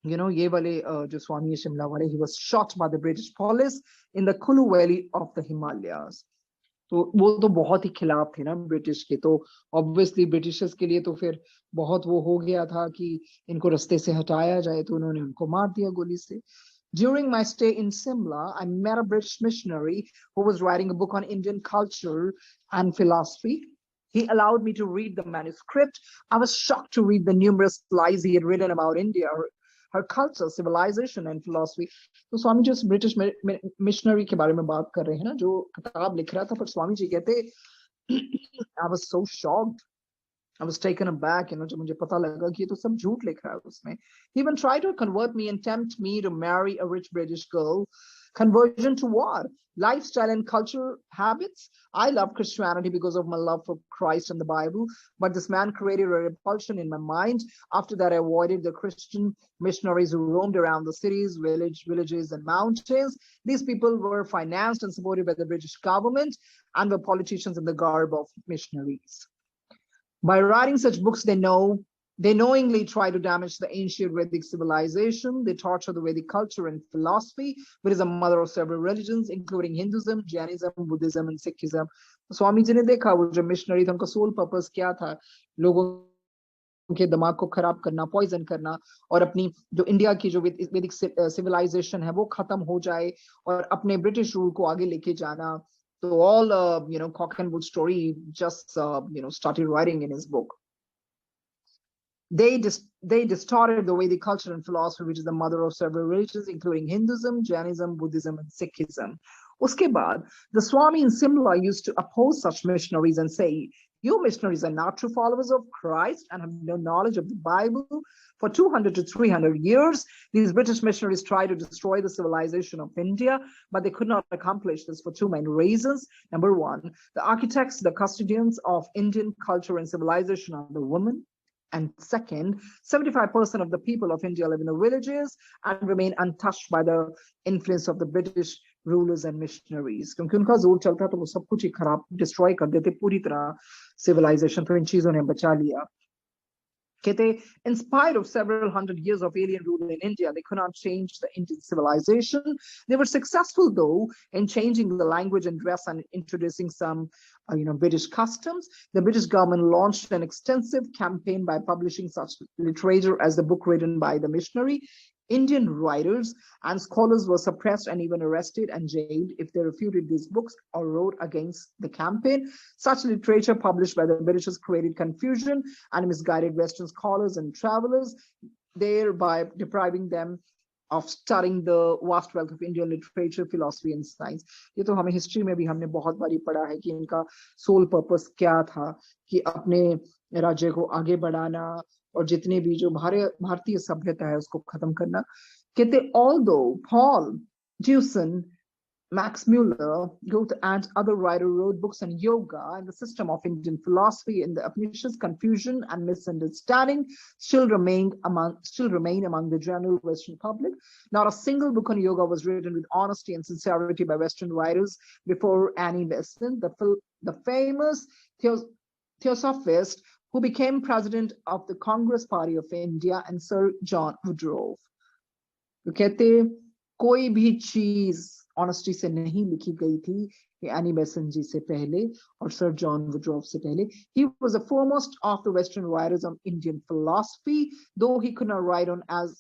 ये वाले जो स्वामी है शिमला वाले, he was shot by the British police in the Kulu Valley of the Himalayas. तो वो तो बहुत ही खिलाफ थे ना ब्रिटिश के, तो ऑब्वियसली ब्रिटिशर्स के लिए तो फिर बहुत वो हो गया था कि इनको रास्ते से हटाया जाए, तो उन्होंने उनको मार दिया गोली से. During my stay in Simla, I met a British missionary who was writing a book on Indian culture and philosophy. He allowed me to read the manuscript. I was shocked to read the numerous lies he had written about India, her culture, civilization and philosophy. तो स्वामी जी उस British missionary के बारे में बात कर रहे हैं ना, जो किताब लिख रहा था, पर स्वामी जी कहते I was so shocked. I was taken aback, जब मुझे पता लगा कि ये तो सब झूठ लिख रहा है उसमें. He even tried to convert me and tempt me to marry a rich British girl. Conversion to what? Lifestyle and culture habits? I love Christianity because of my love for Christ and the Bible, but this man created a repulsion in my mind. After that, I avoided the Christian missionaries who roamed around the cities, villages, and mountains. These people were financed and supported by the British government and were politicians in the garb of missionaries. By writing such books, they knowingly try to damage the ancient Vedic civilization. They torture the Vedic culture and philosophy, which is a mother of several religions, including Hinduism, Jainism, Buddhism, and Sikhism. Swami ji ने देखा वो जो missionary था, उनका soul purpose क्या था? लोगों के दिमाग को खराब करना, पॉइजन करना, और अपनी जो इंडिया की जो वैदिक सिविलाइजेशन है वो खत्म हो जाए, और अपने ब्रिटिश रूल को आगे लेके जाना. So all cock and bull story just started writing in his book. They distorted the Vedic culture and philosophy, which is the mother of several religions, including Hinduism, Jainism, Buddhism, and Sikhism. Uske baad, the Swami in Simla used to oppose such missionaries and say, "You missionaries are not true followers of Christ and have no knowledge of the Bible." For 200 to 300 years, these British missionaries tried to destroy the civilization of India, but they could not accomplish this for two main reasons. Number one, the architects, the custodians of Indian culture and civilization are the women. And second, 75% of the people of India live in the villages and remain untouched by the influence of the British rulers and missionaries. क्योंकि उनका जोर चलता तो वो सब कुछ ही खराब destroy कर देते पूरी तरह civilization. तो इन चीजों ने बचा लिया. In spite of several hundred years of alien rule in India, they could not change the Indian civilization. They were successful, though, in changing the language and dress and introducing some, British customs. The British government launched an extensive campaign by publishing such literature as the book written by the missionary. Indian writers and scholars were suppressed and even arrested and jailed if they refuted these books or wrote against the campaign. Such literature published by the Britishers created confusion and misguided Western scholars and travelers, thereby depriving them of studying the vast wealth of Indian literature, philosophy, and science. ये तो हमें history में भी हमने बहुत बारी पढ़ा है कि इनका सोल पर्पस क्या था, कि अपने राज्य को आगे बढ़ाना और जितने भी जो भारतीय सभ्यता है उसको खत्म करना. कहते although Paul Deussen, Max Muller, Goethe, and other writers wrote books on yoga and the system of Indian philosophy in the Upanishads, confusion and misunderstanding still remain among the general Western public. Not a single book on yoga was written with honesty and sincerity by Western writers before Annie Besant, the famous theosophist who became president of the Congress Party of India, and Sir John Woodrow. तो कहते कोई भी चीज honesty से नहीं लिखी गई थी कि एनी बेसेंट जी से पहले और सर जॉन वुड्रॉफ से पहले. He was the foremost of the Western writers on Indian philosophy, though he could not write on as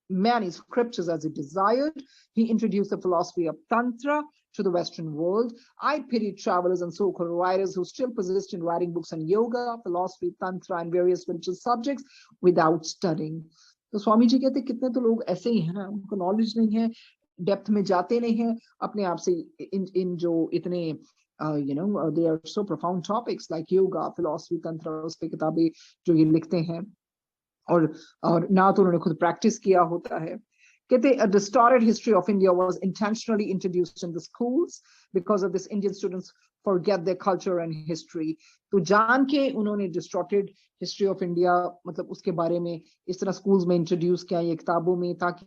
many scriptures as he desired. He introduced the philosophy of Tantra to the Western world. I pity travelers and so-called writers who still persist in writing books on yoga, philosophy, Tantra, and various spiritual subjects without studying. तो स्वामी जी कहते कितने तो लोग ऐसे ही हैं ना, उनको knowledge नहीं है, डेप्थ में जाते नहीं हैं, अपने आप से इन जो इतने they are so profound topics like yoga, philosophy, tantra, उस पे किताबें जो ये लिखते हैं और ना तो उन्होंने खुद प्रैक्टिस किया होता है. कहते a distorted history of India was intentionally introduced in the schools. Because of this, Indian students forget their culture and history. तो जान के उन्होंने distorted history of India, मतलब उसके बारे में इस तरह schools में introduce किया ये किताबों में, ताकि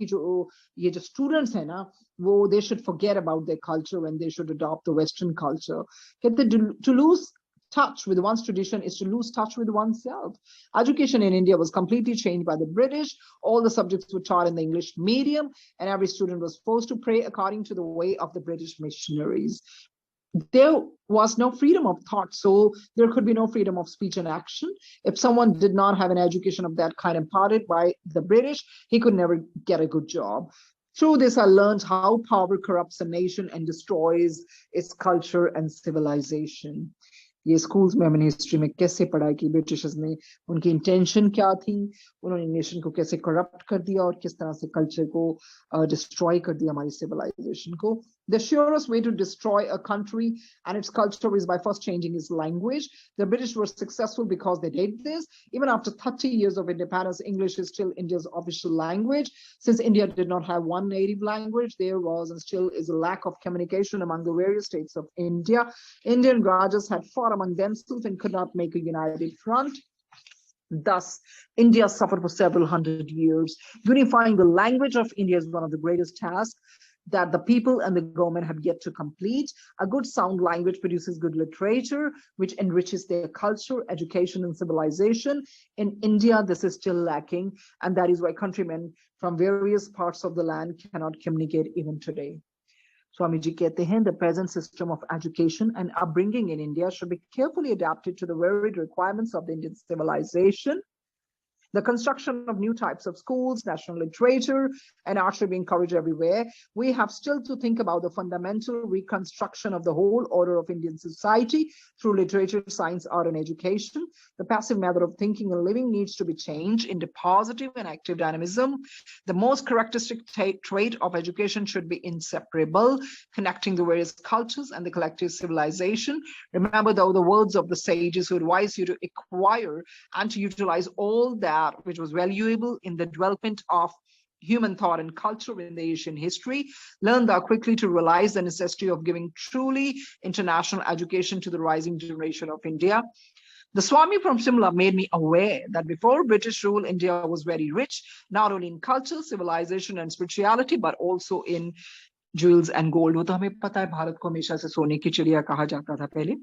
ये जो students हैं ना, वो they should forget about their culture and they should adopt the Western culture. कहते to lose touch with one's tradition is to lose touch with oneself. Education in India was completely changed by the British. All the subjects were taught in the English medium, and every student was forced to pray according to the way of the British missionaries. There was no freedom of thought, so there could be no freedom of speech and action. If someone did not have an education of that kind imparted by the British, he could never get a good job. Through this, I learned how power corrupts a nation and destroys its culture and civilization. ये schools में हमने history में कैसे पढ़ा कि Britishers ने उनकी intention क्या थी, उन्होंने नेशन को कैसे करप्ट कर दिया और किस तरह से कल्चर को डिस्ट्रॉय कर दिया, हमारी सिविलाइजेशन को. The surest way to destroy a country and its culture is by first changing its language. The British were successful because they did this. Even after 30 years of independence, English is still India's official language. Since India did not have one native language, there was and still is a lack of communication among the various states of India. Indian Rajas had fought among themselves and could not make a united front. Thus, India suffered for several hundred years. Unifying the language of India is one of the greatest tasks that the people and the government have yet to complete. A good sound language produces good literature, which enriches their culture, education, and civilization. In India, this is still lacking, and that is why countrymen from various parts of the land cannot communicate even today. Swami ji कहते हैं, the present system of education and upbringing in India should be carefully adapted to the varied requirements of the Indian civilization. The construction of new types of schools, national literature, and art should be encouraged everywhere. We have still to think about the fundamental reconstruction of the whole order of Indian society through literature, science, art, and education. The passive method of thinking and living needs to be changed into positive and active dynamism. The most characteristic trait of education should be inseparable, connecting the various cultures and the collective civilization. Remember, though, the words of the sages who advise you to acquire and to utilize all that which was valuable in the development of human thought and culture in the Asian history. Learn thou quickly to realize the necessity of giving truly international education to the rising generation of India. The Swami from Simla made me aware that before British rule, India was very rich, not only in culture, civilization, and spirituality, but also in jewels and gold. वो तो हमें पता है, भारत को हमेशा से सोने की चिड़िया कहा जाता था पहले.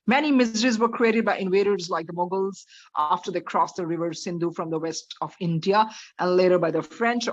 Many miseries were created by invaders like the Mughals after they crossed the river Sindhu from the west of India, and later by the French,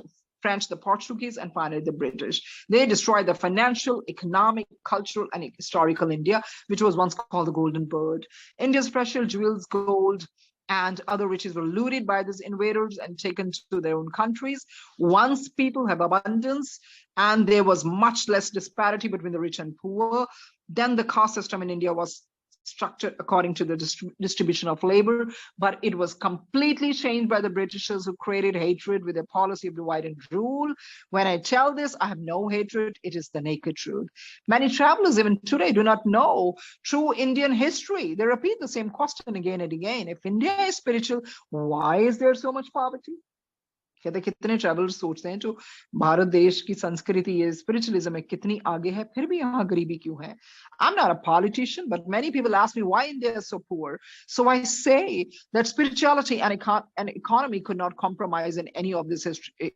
the Portuguese, and finally the British. They destroyed the financial, economic, cultural, and historical India, which was once called the Golden Bird. India's precious jewels, gold, and other riches were looted by these invaders and taken to their own countries. Once people have abundance and there was much less disparity between the rich and poor, then the caste system in India was structured according to the distribution of labor, but it was completely changed by the Britishers, who created hatred with a policy of divide and rule. When I tell this, I have no hatred. It is the naked truth. Many travelers even today do not know true Indian history. They repeat the same question again and again. If India is spiritual, why is there so much poverty? कहते कितने travellers सोचते हैं जो भारत देश की संस्कृति है, spiritualism है, कितनी आगे है, फिर भी यहाँ गरीबी क्यों है? I'm not a politician, but many people ask me why India is so poor. So I say that spirituality and economy could not compromise in any of this history,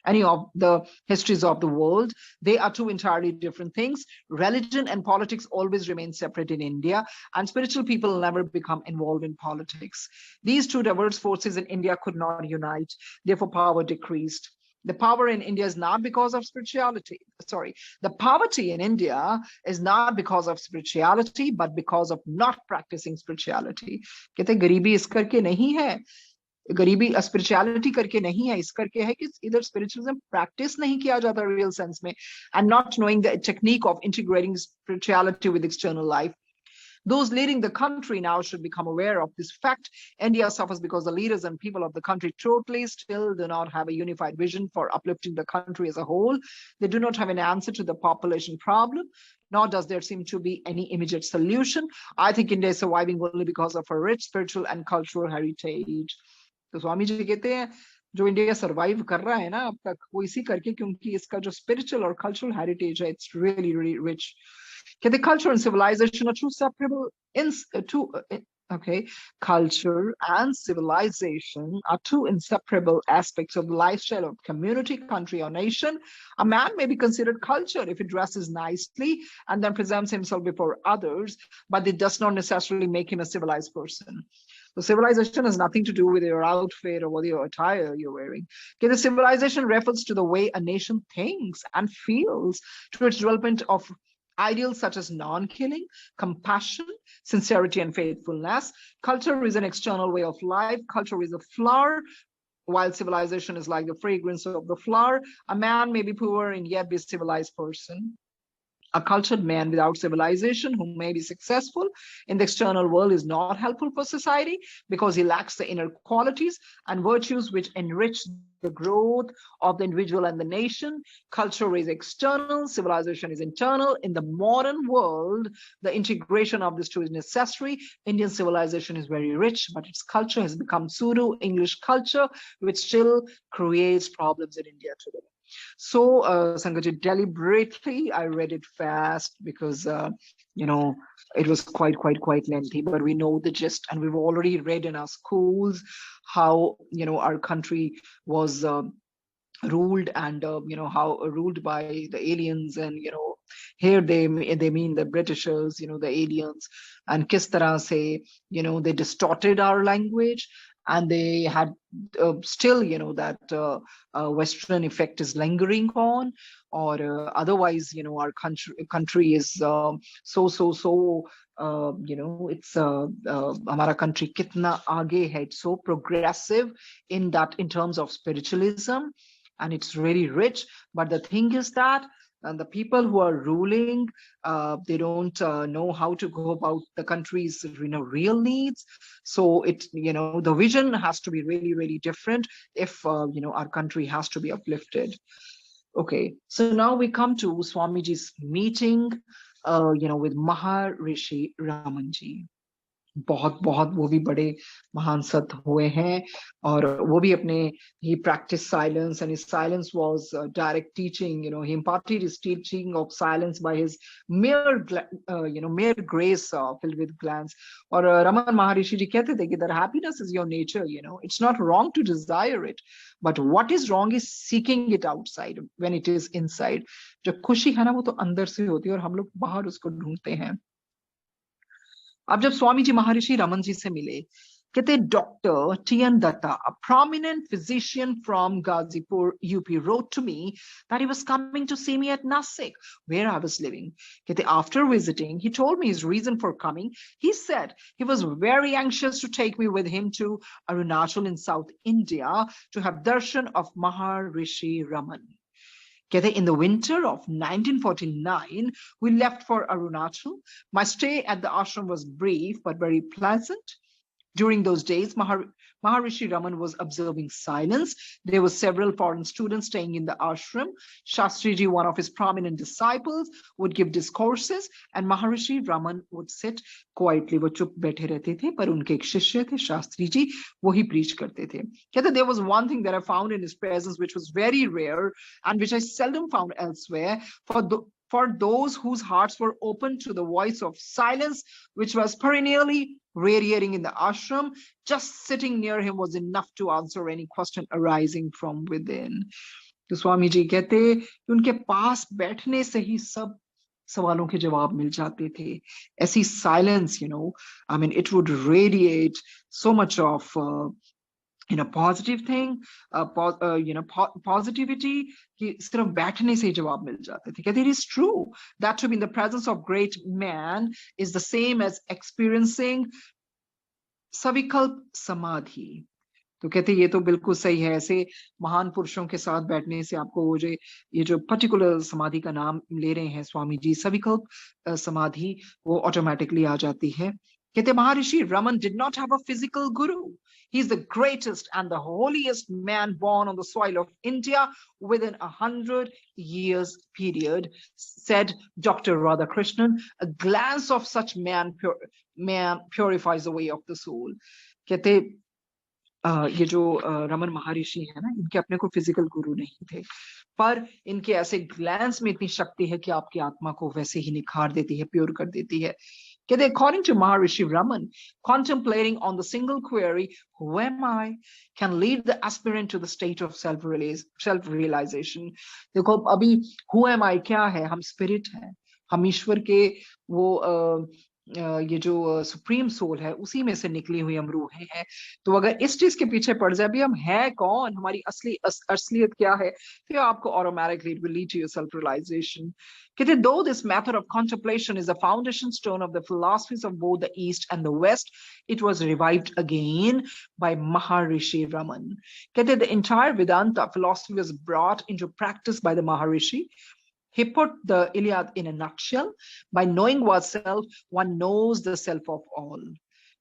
any of the histories of the world. They are two entirely different things. Religion and politics always remain separate in India, and spiritual people never become involved in politics. These two diverse forces in India could not unite. Therefore, power decreased. The power in India is not because of spirituality. Sorry, the poverty in India is not because of spirituality, but because of not practicing spirituality. कहते गरीबी इस करके नहीं है, गरीबी spirituality करके नहीं है, इस करके है कि इधर स्पिरिचुअलिज्म प्रैक्टिस नहीं किया जाता रियल सेंस में, and not knowing the technique of integrating spirituality with external life. Those leading the country now should become aware of this fact. India suffers because the leaders and people of the country totally still do not have a unified vision for uplifting the country as a whole. They do not have an answer to the population problem, nor does there seem to be any immediate solution. I think India is surviving only because of a rich spiritual and cultural heritage. तो स्वामी जी कहते हैं जो India survive कर रहा है ना अब तक, वो इसी करके क्योंकि इसका जो स्पिरिचुअल और कल्चरल हेरिटेज है, इट्स रियली रियली रिच. कहते culture and civilization are two separable culture and civilization are two inseparable aspects of the lifestyle of community, country, or nation. A man may be considered cultured if he dresses nicely and then presents himself before others, but it does not necessarily make him a civilized person. So civilization has nothing to do with your outfit or what your attire you're wearing. Okay, the civilization refers to the way a nation thinks and feels, to its development of ideals such as non-killing, compassion, sincerity, and faithfulness. Culture is an external way of life. Culture is a flower, while civilization is like the fragrance of the flower. A man may be poor and yet be a civilized person. A cultured man without civilization, who may be successful in the external world, is not helpful for society because he lacks the inner qualities and virtues which enrich the growth of the individual and the nation. Culture is external, civilization is internal. In the modern world, the integration of these two is necessary. Indian civilization is very rich, but its culture has become pseudo-English culture, which still creates problems in India today. So, Sangaji, deliberately, I read it fast because, it was quite lengthy, but we know the gist, and we've already read in our schools how, our country was ruled and, how ruled by the aliens, and, here they mean the Britishers, the aliens, and kis tarah se, they distorted our language and they had still, that Western effect is lingering on, or otherwise, our country is so it's हमारा country कितना आगे है, it's so progressive in terms of spiritualism, and it's really rich. But the thing is that the people who are ruling, they don't know how to go about the country's real needs. So the vision has to be really, really different if our country has to be uplifted. Okay, so now we come to Swamiji's meeting with Maharishi Ramanji. बहुत बहुत वो भी बड़े महान संत हुए हैं, और वो भी अपने he practiced silence, and his silence was direct teaching. He imparted his teaching of silence by his mere grace filled with glance. और Raman Maharishi जी कहते थे कि that happiness is your nature. It's not wrong to desire it, but what is wrong is seeking it outside when it is inside. जो खुशी है ना, वो तो अंदर से होती है और हम लोग बाहर उसको ढूंढते हैं. अब जब स्वामी जी महर्षि रमन जी से मिले, कहते doctor T N. Datta, a prominent physician from Gazipur, UP, wrote to me that he was coming to see me at Nasik, where I was living. कहते after visiting, he told me his reason for coming. He said he was very anxious to take me with him to Arunachal in South India to have darshan of Maharishi Raman. In the winter of 1949, we left for Arunachal. My stay at the ashram was brief but very pleasant. During those days, Maharishi Raman was observing silence. There were several foreign students staying in the ashram. Shastriji, one of his prominent disciples, would give discourses, and Maharishi Raman would sit quietly. वो चुप बैठे रहते थे, पर उनके एक शिष्य थे शास्त्री जी, वही preach करते थे. कहते there was one thing that I found in his presence which was very rare and which I seldom found elsewhere. For those whose hearts were open to the voice of silence, which was perennially radiating in the ashram, just sitting near him was enough to answer any question arising from within. तो स्वामी जी कहते कि उनके पास बैठने से ही सब सवालों के जवाब मिल जाते थे. ऐसी silence, I mean, it would radiate so much of positive thing, positivity, कि सिर्फ बैठने से ही जवाब मिल जाते थे. कहते it is true that to be in the presence of great man is the same as experiencing savikalp samadhi. तो कहते ये तो बिल्कुल सही है. ऐसे महान पुरुषों के साथ बैठने से आपको वो ये जो पर्टिकुलर समाधि का नाम ले रहे हैं स्वामी जी, सविकल्प समाधि, वो ऑटोमेटिकली आ जाती है. कहते Maharishi Raman did not have a physical guru. He is the greatest and the holiest man born on the soil of India within 100 years period, said Dr. Radhakrishnan. A glance of such man purifies the way of the soul. कहते ये जो रमन महर्षि है ना, इनके अपने को physical गुरु नहीं थे, पर इनके ऐसे ग्लैंस में इतनी शक्ति है कि आपकी आत्मा को वैसे ही निखार देती है, प्योर कर देती है. कहते according to Maharishi Raman, contemplating on the single query, who am I, can lead the aspirant to the state of self-realization. देखो अभी who am I क्या है, हम स्पिरिट हैं, हम ईश्वर के वो ये जो सुप्रीम सोल है उसी में से निकली हुई हम रूहें हैं. तो अगर इस चीज के पीछे पड़ जाए, अभी हम है कौन, हमारी असलियत क्या है, तो आपको automatically it will lead to your self realization. कहते though this method of contemplation is the foundation stone of the philosophies of both the East and the West, it was revived again by Maharishi Raman. कहते the entire Vedanta philosophy was brought into practice by the Maharishi. He put the Iliad in a nutshell. By knowing oneself, one knows the self of all.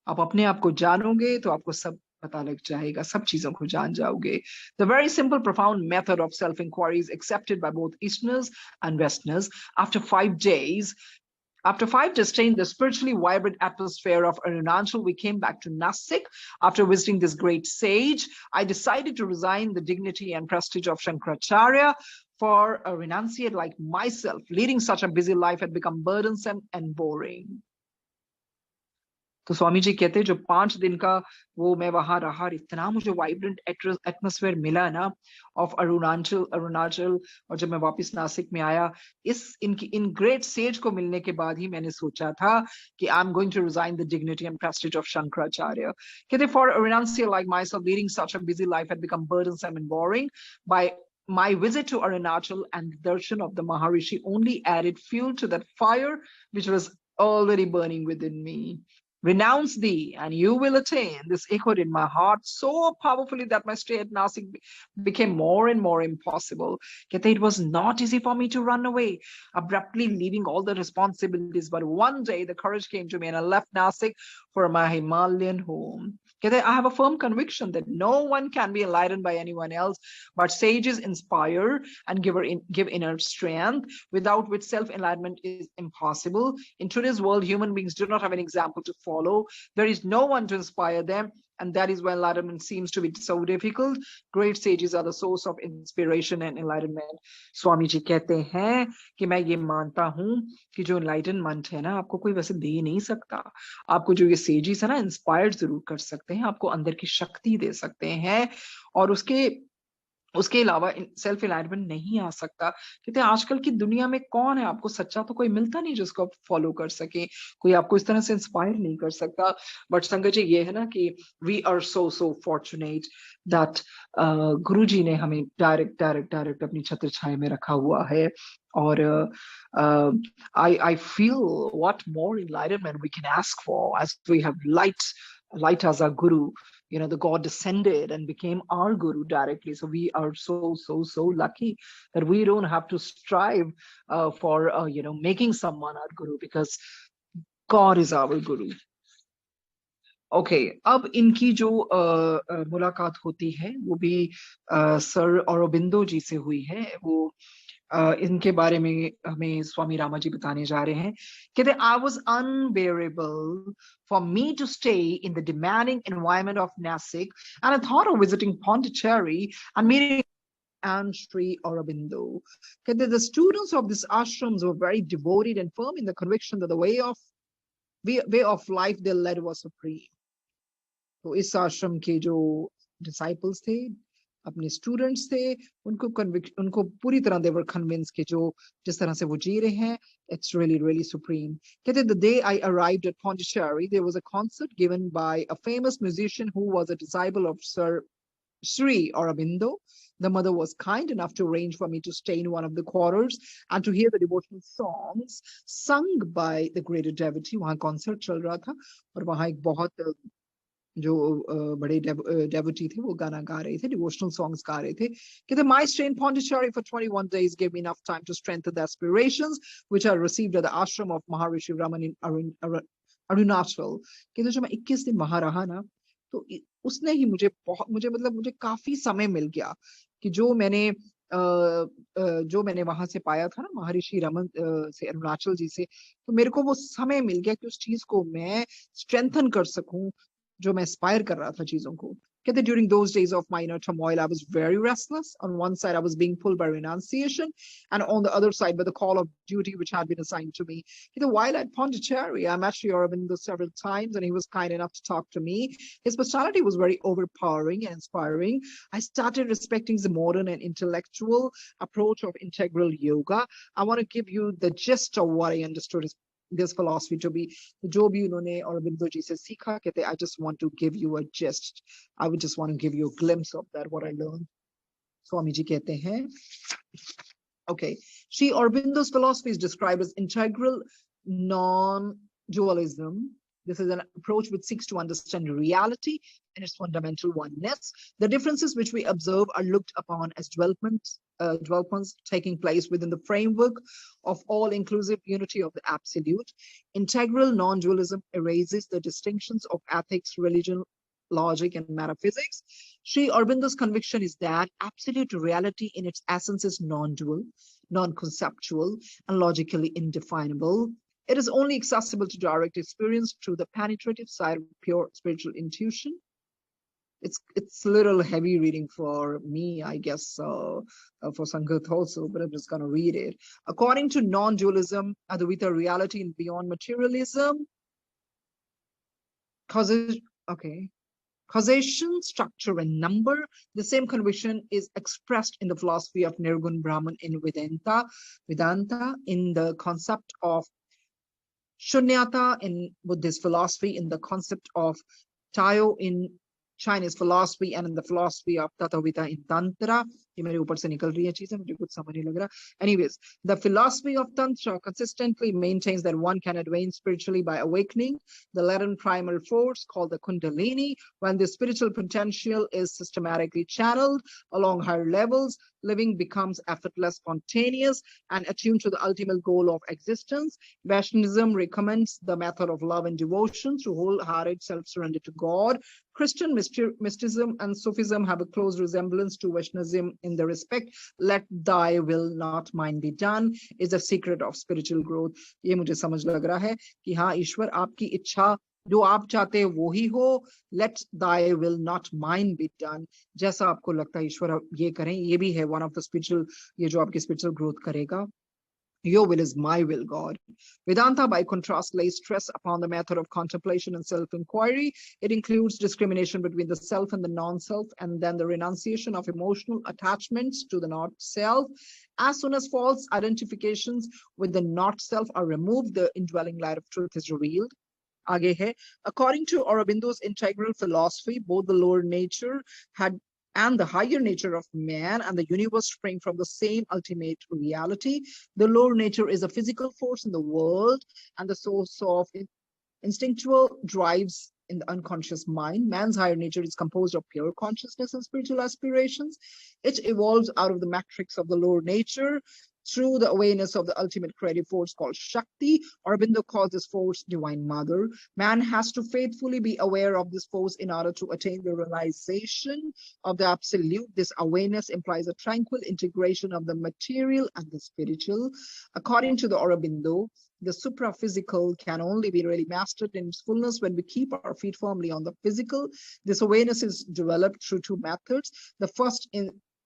आप अपने आप को जानोगे तो आपको सब पता लग जाएगा, सब चीजों को जान जाओगे. The very simple, profound method of self-inquiry is accepted by both Easterners and Westerners. After 5 days staying in the spiritually vibrant atmosphere of Arunachal, we came back to Nasik. After visiting this great sage, I decided to resign the dignity and prestige of Shankaracharya. For a renunciate like myself, leading such a busy life had become burdensome and boring. तो स्वामी जी कहते हैं जो 5 दिन का वो मैं वहां रहा, इतना मुझे वाइब्रेंट एटमोसफेयर मिला ना ऑफ अरुणाचल अरुणाचल। और जब मैं वापस नासिक में आया, इन ग्रेट सेज को मिलने के बाद ही मैंने सोचा था कि I am going to resign the dignity and prestige of Shankaracharya. कहते for a renunciate like myself, leading such a busy life had become burdensome and boring. By my visit to Arunachal and the darshan of the Maharishi only added fuel to that fire which was already burning within me. Renounce thee, and you will attain. This echoed in my heart so powerfully that my stay at Nasik became more and more impossible. It was not easy for me to run away, abruptly leaving all the responsibilities. But one day the courage came to me, and I left Nasik for my Himalayan home. I have a firm conviction that no one can be enlightened by anyone else, but sages inspire and give inner strength, without which self-enlightenment is impossible. In today's world, human beings do not have an example to follow. There is no one to inspire them, and that is why enlightenment seems to be so difficult. Great sages are the source of inspiration and enlightenment. स्वामी जी कहते हैं कि मैं ये मानता हूं कि जो enlightenment है ना, आपको कोई वैसे दे नहीं सकता। आपको जो ये sages है ना, इंस्पायर जरूर कर सकते हैं, आपको अंदर की शक्ति दे सकते हैं, और उसके अलावा सेल्फ एलाइनमेंट नहीं आ सकता। कहते हैं आजकल की दुनिया में कौन है, आपको सच्चा तो कोई मिलता नहीं जिसको आप फॉलो कर सके, कोई आपको इस तरह से इंस्पायर नहीं कर सकता। बट संगत जी ये है ना कि we are so fortunate that guru ji ने हमें डायरेक्ट अपनी छत्र छाया में रखा हुआ है। और I feel what more enlightenment we can ask for, as we have light as our guru. The God descended and became our guru directly. So we are so lucky that we don't have to strive for making someone our guru, because God is our guru. Okay अब इनकी जो मुलाकात होती है वो भी sir Aurobindo जी से हुई है। वो इनके बारे में हमें स्वामी रामा जी बताने जा रहे हैं। कहते I was unbearable for me to stay in the demanding environment of Nasik, and I thought of visiting Pondicherry and meeting and Sri Aurobindo. The students of these ashrams were very devoted and firm in the conviction that the way of life they led was supreme. तो इस आश्रम के जो disciples थे, अपने students थे, उनको पूरी तरह दे वर कन्विंस कि जो जिस तरह से वो जी रहे हैं, it's really supreme. कहते the day I arrived at Pondicherry, there was a concert given by a famous musician who was a disciple of Sri Aurobindo. The mother was kind enough to arrange for me to stay in one of the quarters and to hear the devotional songs sung by the greater devotee. वहाँ concert चल रहा था और वहाँ एक बहुत जो बड़े डेवोटी थे वो गाना गा रहे थे, डिवोशनल सॉन्ग्स गा रहे थे। कहते my stay in Pondicherry for 21 days gave me enough time to strengthen the aspirations which I received at the ashram of Maharishi Raman in Arunachal. कहते जब मैं 21 दिन वहां रहा ना, तो उसने ही मुझे काफी समय मिल गया कि जो मैंने वहां से पाया था ना महर्षि रमन से, अरुणाचल जी से, तो मेरे को वो समय मिल गया कि उस चीज को मैं स्ट्रेंथन कर सकूं जो मैं एस्पायर कर रहा था चीजों को। कहते during those days of my inner turmoil, I was very restless. On one side, I was being pulled by renunciation, and on the other side, by the call of duty which had been assigned to me. While at Pondicherry, I met Sri Aurobindo several times, and he was kind enough to talk to me. His personality was very overpowering and inspiring. I started respecting the modern and intellectual approach of integral yoga. I want to give you the gist of what I understood this philosophy to be. जो भी उन्होंने औरबिंदो जी से सीखा, कहते I just want to give you a gist. I would just want to give you a glimpse of that, what I learned. स्वामी जी कहते हैं, okay, Sri Aurobindo's philosophy is described as integral non-dualism. This is an approach which seeks to understand reality in its fundamental oneness. The differences which we observe are looked upon as developments taking place within the framework of all-inclusive unity of the absolute. Integral non-dualism erases the distinctions of ethics, religion, logic, and metaphysics. Sri Aurobindo's conviction is that absolute reality in its essence is non-dual, non-conceptual, and logically indefinable. It is only accessible to direct experience through the penetrative side of pure spiritual intuition. It's a little heavy reading for me, I guess, for Sangat also, but I'm just going to read it. According to non-dualism, Advaita reality and beyond materialism, Okay. Causation, structure, and number. The same conviction is expressed in the philosophy of Nirgun Brahman in Vedanta, in the concept of Shunyata in Buddhist philosophy, in the concept of Taoism in Chinese philosophy, and in the philosophy of Tattvita in Tantra. ये मेरे ऊपर से निकल रही है चीजें, मुझे कुछ समझ नहीं लग रहा. Anyways, the philosophy of Tantra consistently maintains that one can advance spiritually by awakening the latent primal force called the Kundalini. When the spiritual potential is systematically channeled along higher levels, living becomes effortless, spontaneous, and attuned to the ultimate goal of existence. Vaishnavism recommends the method of love and devotion through wholehearted self-surrender to God. Christian mysticism and Sufism have a close resemblance to Vaishnavism in the respect, let thy will not mine be done is the secret of spiritual growth. ये मुझे समझ लग रहा है कि हाँ ईश्वर आपकी इच्छा जो आप चाहते हैं वो ही हो. Let thy will not mine be done. जैसा आपको लगता है ईश्वर ये करें, ये भी है one of the spiritual, ये जो आपकी spiritual growth करेगा. Your will is my will, God. Vedanta, by contrast, lays stress upon the method of contemplation and self-inquiry. It includes discrimination between the self and the non-self, and then the renunciation of emotional attachments to the not-self. As soon as false identifications with the not-self are removed, the indwelling light of truth is revealed. आगे है, according to Aurobindo's integral philosophy, both the lower nature and the higher nature of man and the universe spring from the same ultimate reality. The lower nature is a physical force in the world and the source of instinctual drives in the unconscious mind. Man's higher nature is composed of pure consciousness and spiritual aspirations. It evolves out of the matrix of the lower nature through the awareness of the ultimate creative force called Shakti. Aurobindo calls this force Divine Mother. Man has to faithfully be aware of this force in order to attain the realization of the absolute. This awareness implies a tranquil integration of the material and the spiritual. According to the Aurobindo, the supraphysical can only be really mastered in its fullness when we keep our feet firmly on the physical. This awareness is developed through two methods. The first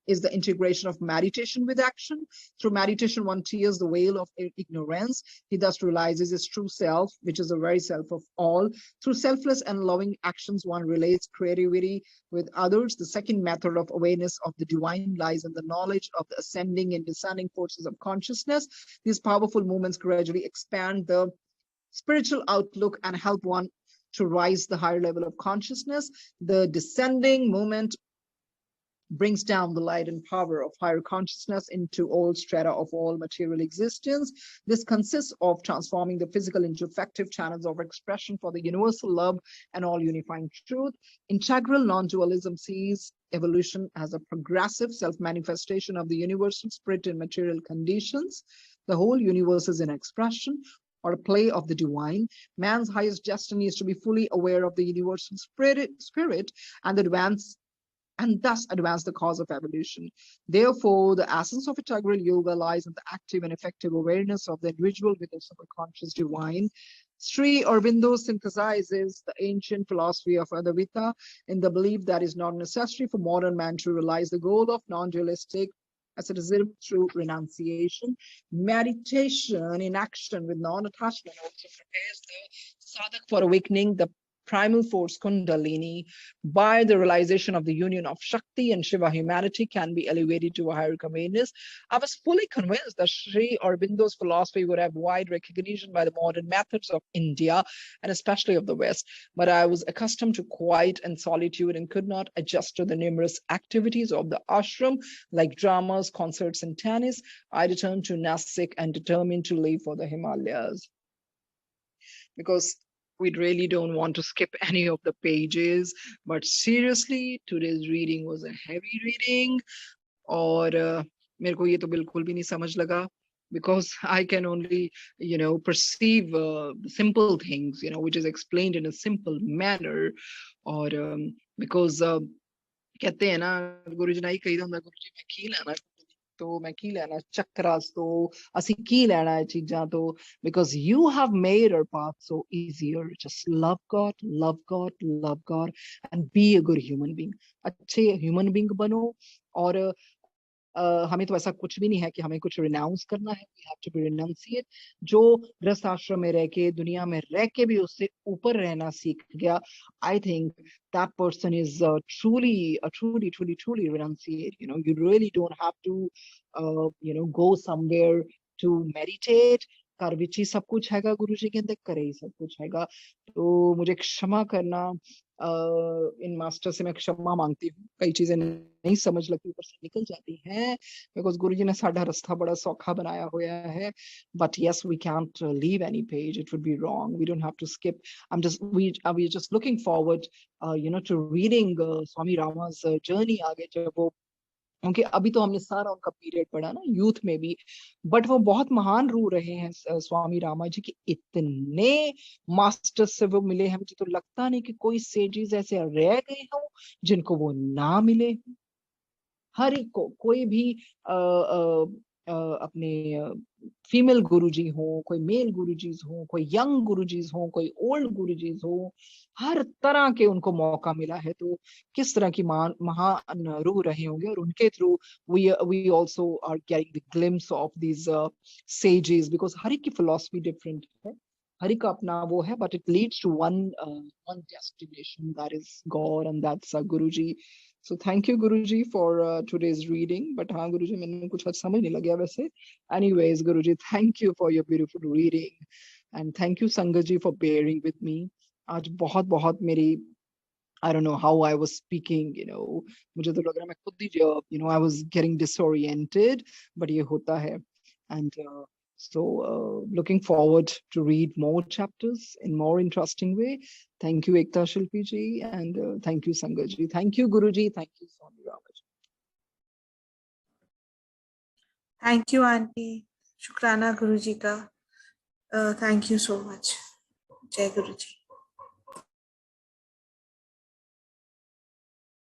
is the integration of meditation with action. Through meditation, one tears the veil of ignorance. He thus realizes his true self, which is the very self of all. Through selfless and loving actions, one relates creativity with others. The second method of awareness of the divine lies in the knowledge of the ascending and descending forces of consciousness. These powerful movements gradually expand the spiritual outlook and help one to rise the higher level of consciousness. The descending movement brings down the light and power of higher consciousness into all strata of all material existence. This consists of transforming the physical into effective channels of expression for the universal love and all unifying truth. Integral non-dualism sees evolution as a progressive self-manifestation of the universal spirit in material conditions. The whole universe is an expression or a play of the divine. Man's highest destiny is to be fully aware of the universal spirit and thus advance the cause of evolution. Therefore, the essence of integral yoga lies in the active and effective awareness of the individual with the superconscious divine. Sri Aurobindo synthesizes the ancient philosophy of Advaita in the belief that is not necessary for modern man to realize the goal of non-dualistic asceticism through renunciation. Meditation in action with non-attachment also prepares the sadhak for awakening the primal force Kundalini. By the realization of the union of Shakti and Shiva, humanity can be elevated to a higher awareness. I was fully convinced that Sri Aurobindo's philosophy would have wide recognition by the modern methods of India and especially of the West, but I was accustomed to quiet and solitude and could not adjust to the numerous activities of the ashram like dramas, concerts, and tennis. I returned to Nasik and determined to leave for the Himalayas. Because we really don't want to skip any of the pages, but seriously, today's reading was a heavy reading, और मेरे को ये तो बिल्कुल भी नहीं समझ लगा, because I can only, perceive simple things, which is explained in a simple manner, or because कहते हैं ना गुरुजी ने कही था गुरुजी मैं की लेना तो मैं की लेना चक्रास तो ਅਸੀਂ ਕੀ ਲੈਣਾ ਹੈ ਚੀਜ਼ਾਂ ਤੋਂ, because you have made our path so easier. Just love God, love God, love God, and be a good human being. अच्छे human being बनो, और हमें तो ऐसा कुछ भी नहीं है कि हमें कुछ रिनाउंस करना है, वी हैव टू बी रिनाउंसिएट। जो गृहस्थ आश्रम में रह के, दुनिया में रह के भी उससे ऊपर रहना सीख गया, I think that person is truly renunciate. You know, you really don't have to go somewhere to meditate। कर विची सब कुछ हैगा गुरु जी के अंदर, करे ही सब कुछ हैगा। तो मुझे क्षमा करना, इन मास्टर से मैं क्षमा मांगती हूँ, कई चीजें नहीं समझ लगती, ऊपर से निकल जाती हैं, बिकॉज गुरु जी ने साडा रास्ता बड़ा सौखा बनाया हुआ है। But yes, we can't leave any page, it would be wrong, we don't have to skip. We just looking forward to reading Swami Rama's journey आगे, जब वो, क्योंकि अभी तो हमने सारा उनका पीरियड पढ़ा ना यूथ में भी, बट वो बहुत महान रू रहे हैं स्वामी रामा जी के। इतने मास्टर से वो मिले हैं, मुझे तो लगता नहीं कि कोई सेजेस ऐसे रह गए हों जिनको वो ना मिले। हर एक को, कोई भी अपने फीमेल गुरुजी हो, कोई मेल गुरुजीज हो, कोई यंग गुरुजीज हो, कोई ओल्ड गुरुजीज हो, हर तरह के उनको मौका मिला है। तो किस तरह की महान रूह रहे होंगे, और उनके through we also are getting the glimpse of these sages, because हर एक की फिलॉसफी डिफरेंट है, हर एक का अपना वो है, but it leads to one destination, that is God and that's Guruji. So thank you Guruji for today's reading. But हाँ Guruji, मैंने कुछ आज समझ नहीं लगा वैसे। Anyways Guruji, thank you for your beautiful reading, and thank you Sangat ji for bearing with me. आज बहुत बहुत मेरी, I don't know how I was speaking, मुझे तो लग रहा है मैं खुद ही, I was getting disoriented, but ये होता है। And looking forward to read more chapters in more interesting way. Thank you Ekta Shilpi ji, and thank you Sangat ji, thank you Guru ji, thank you Swami Rama ji. Thank you auntie, शुक्राना गुरुजी का, thank you so much। जय गुरुजी।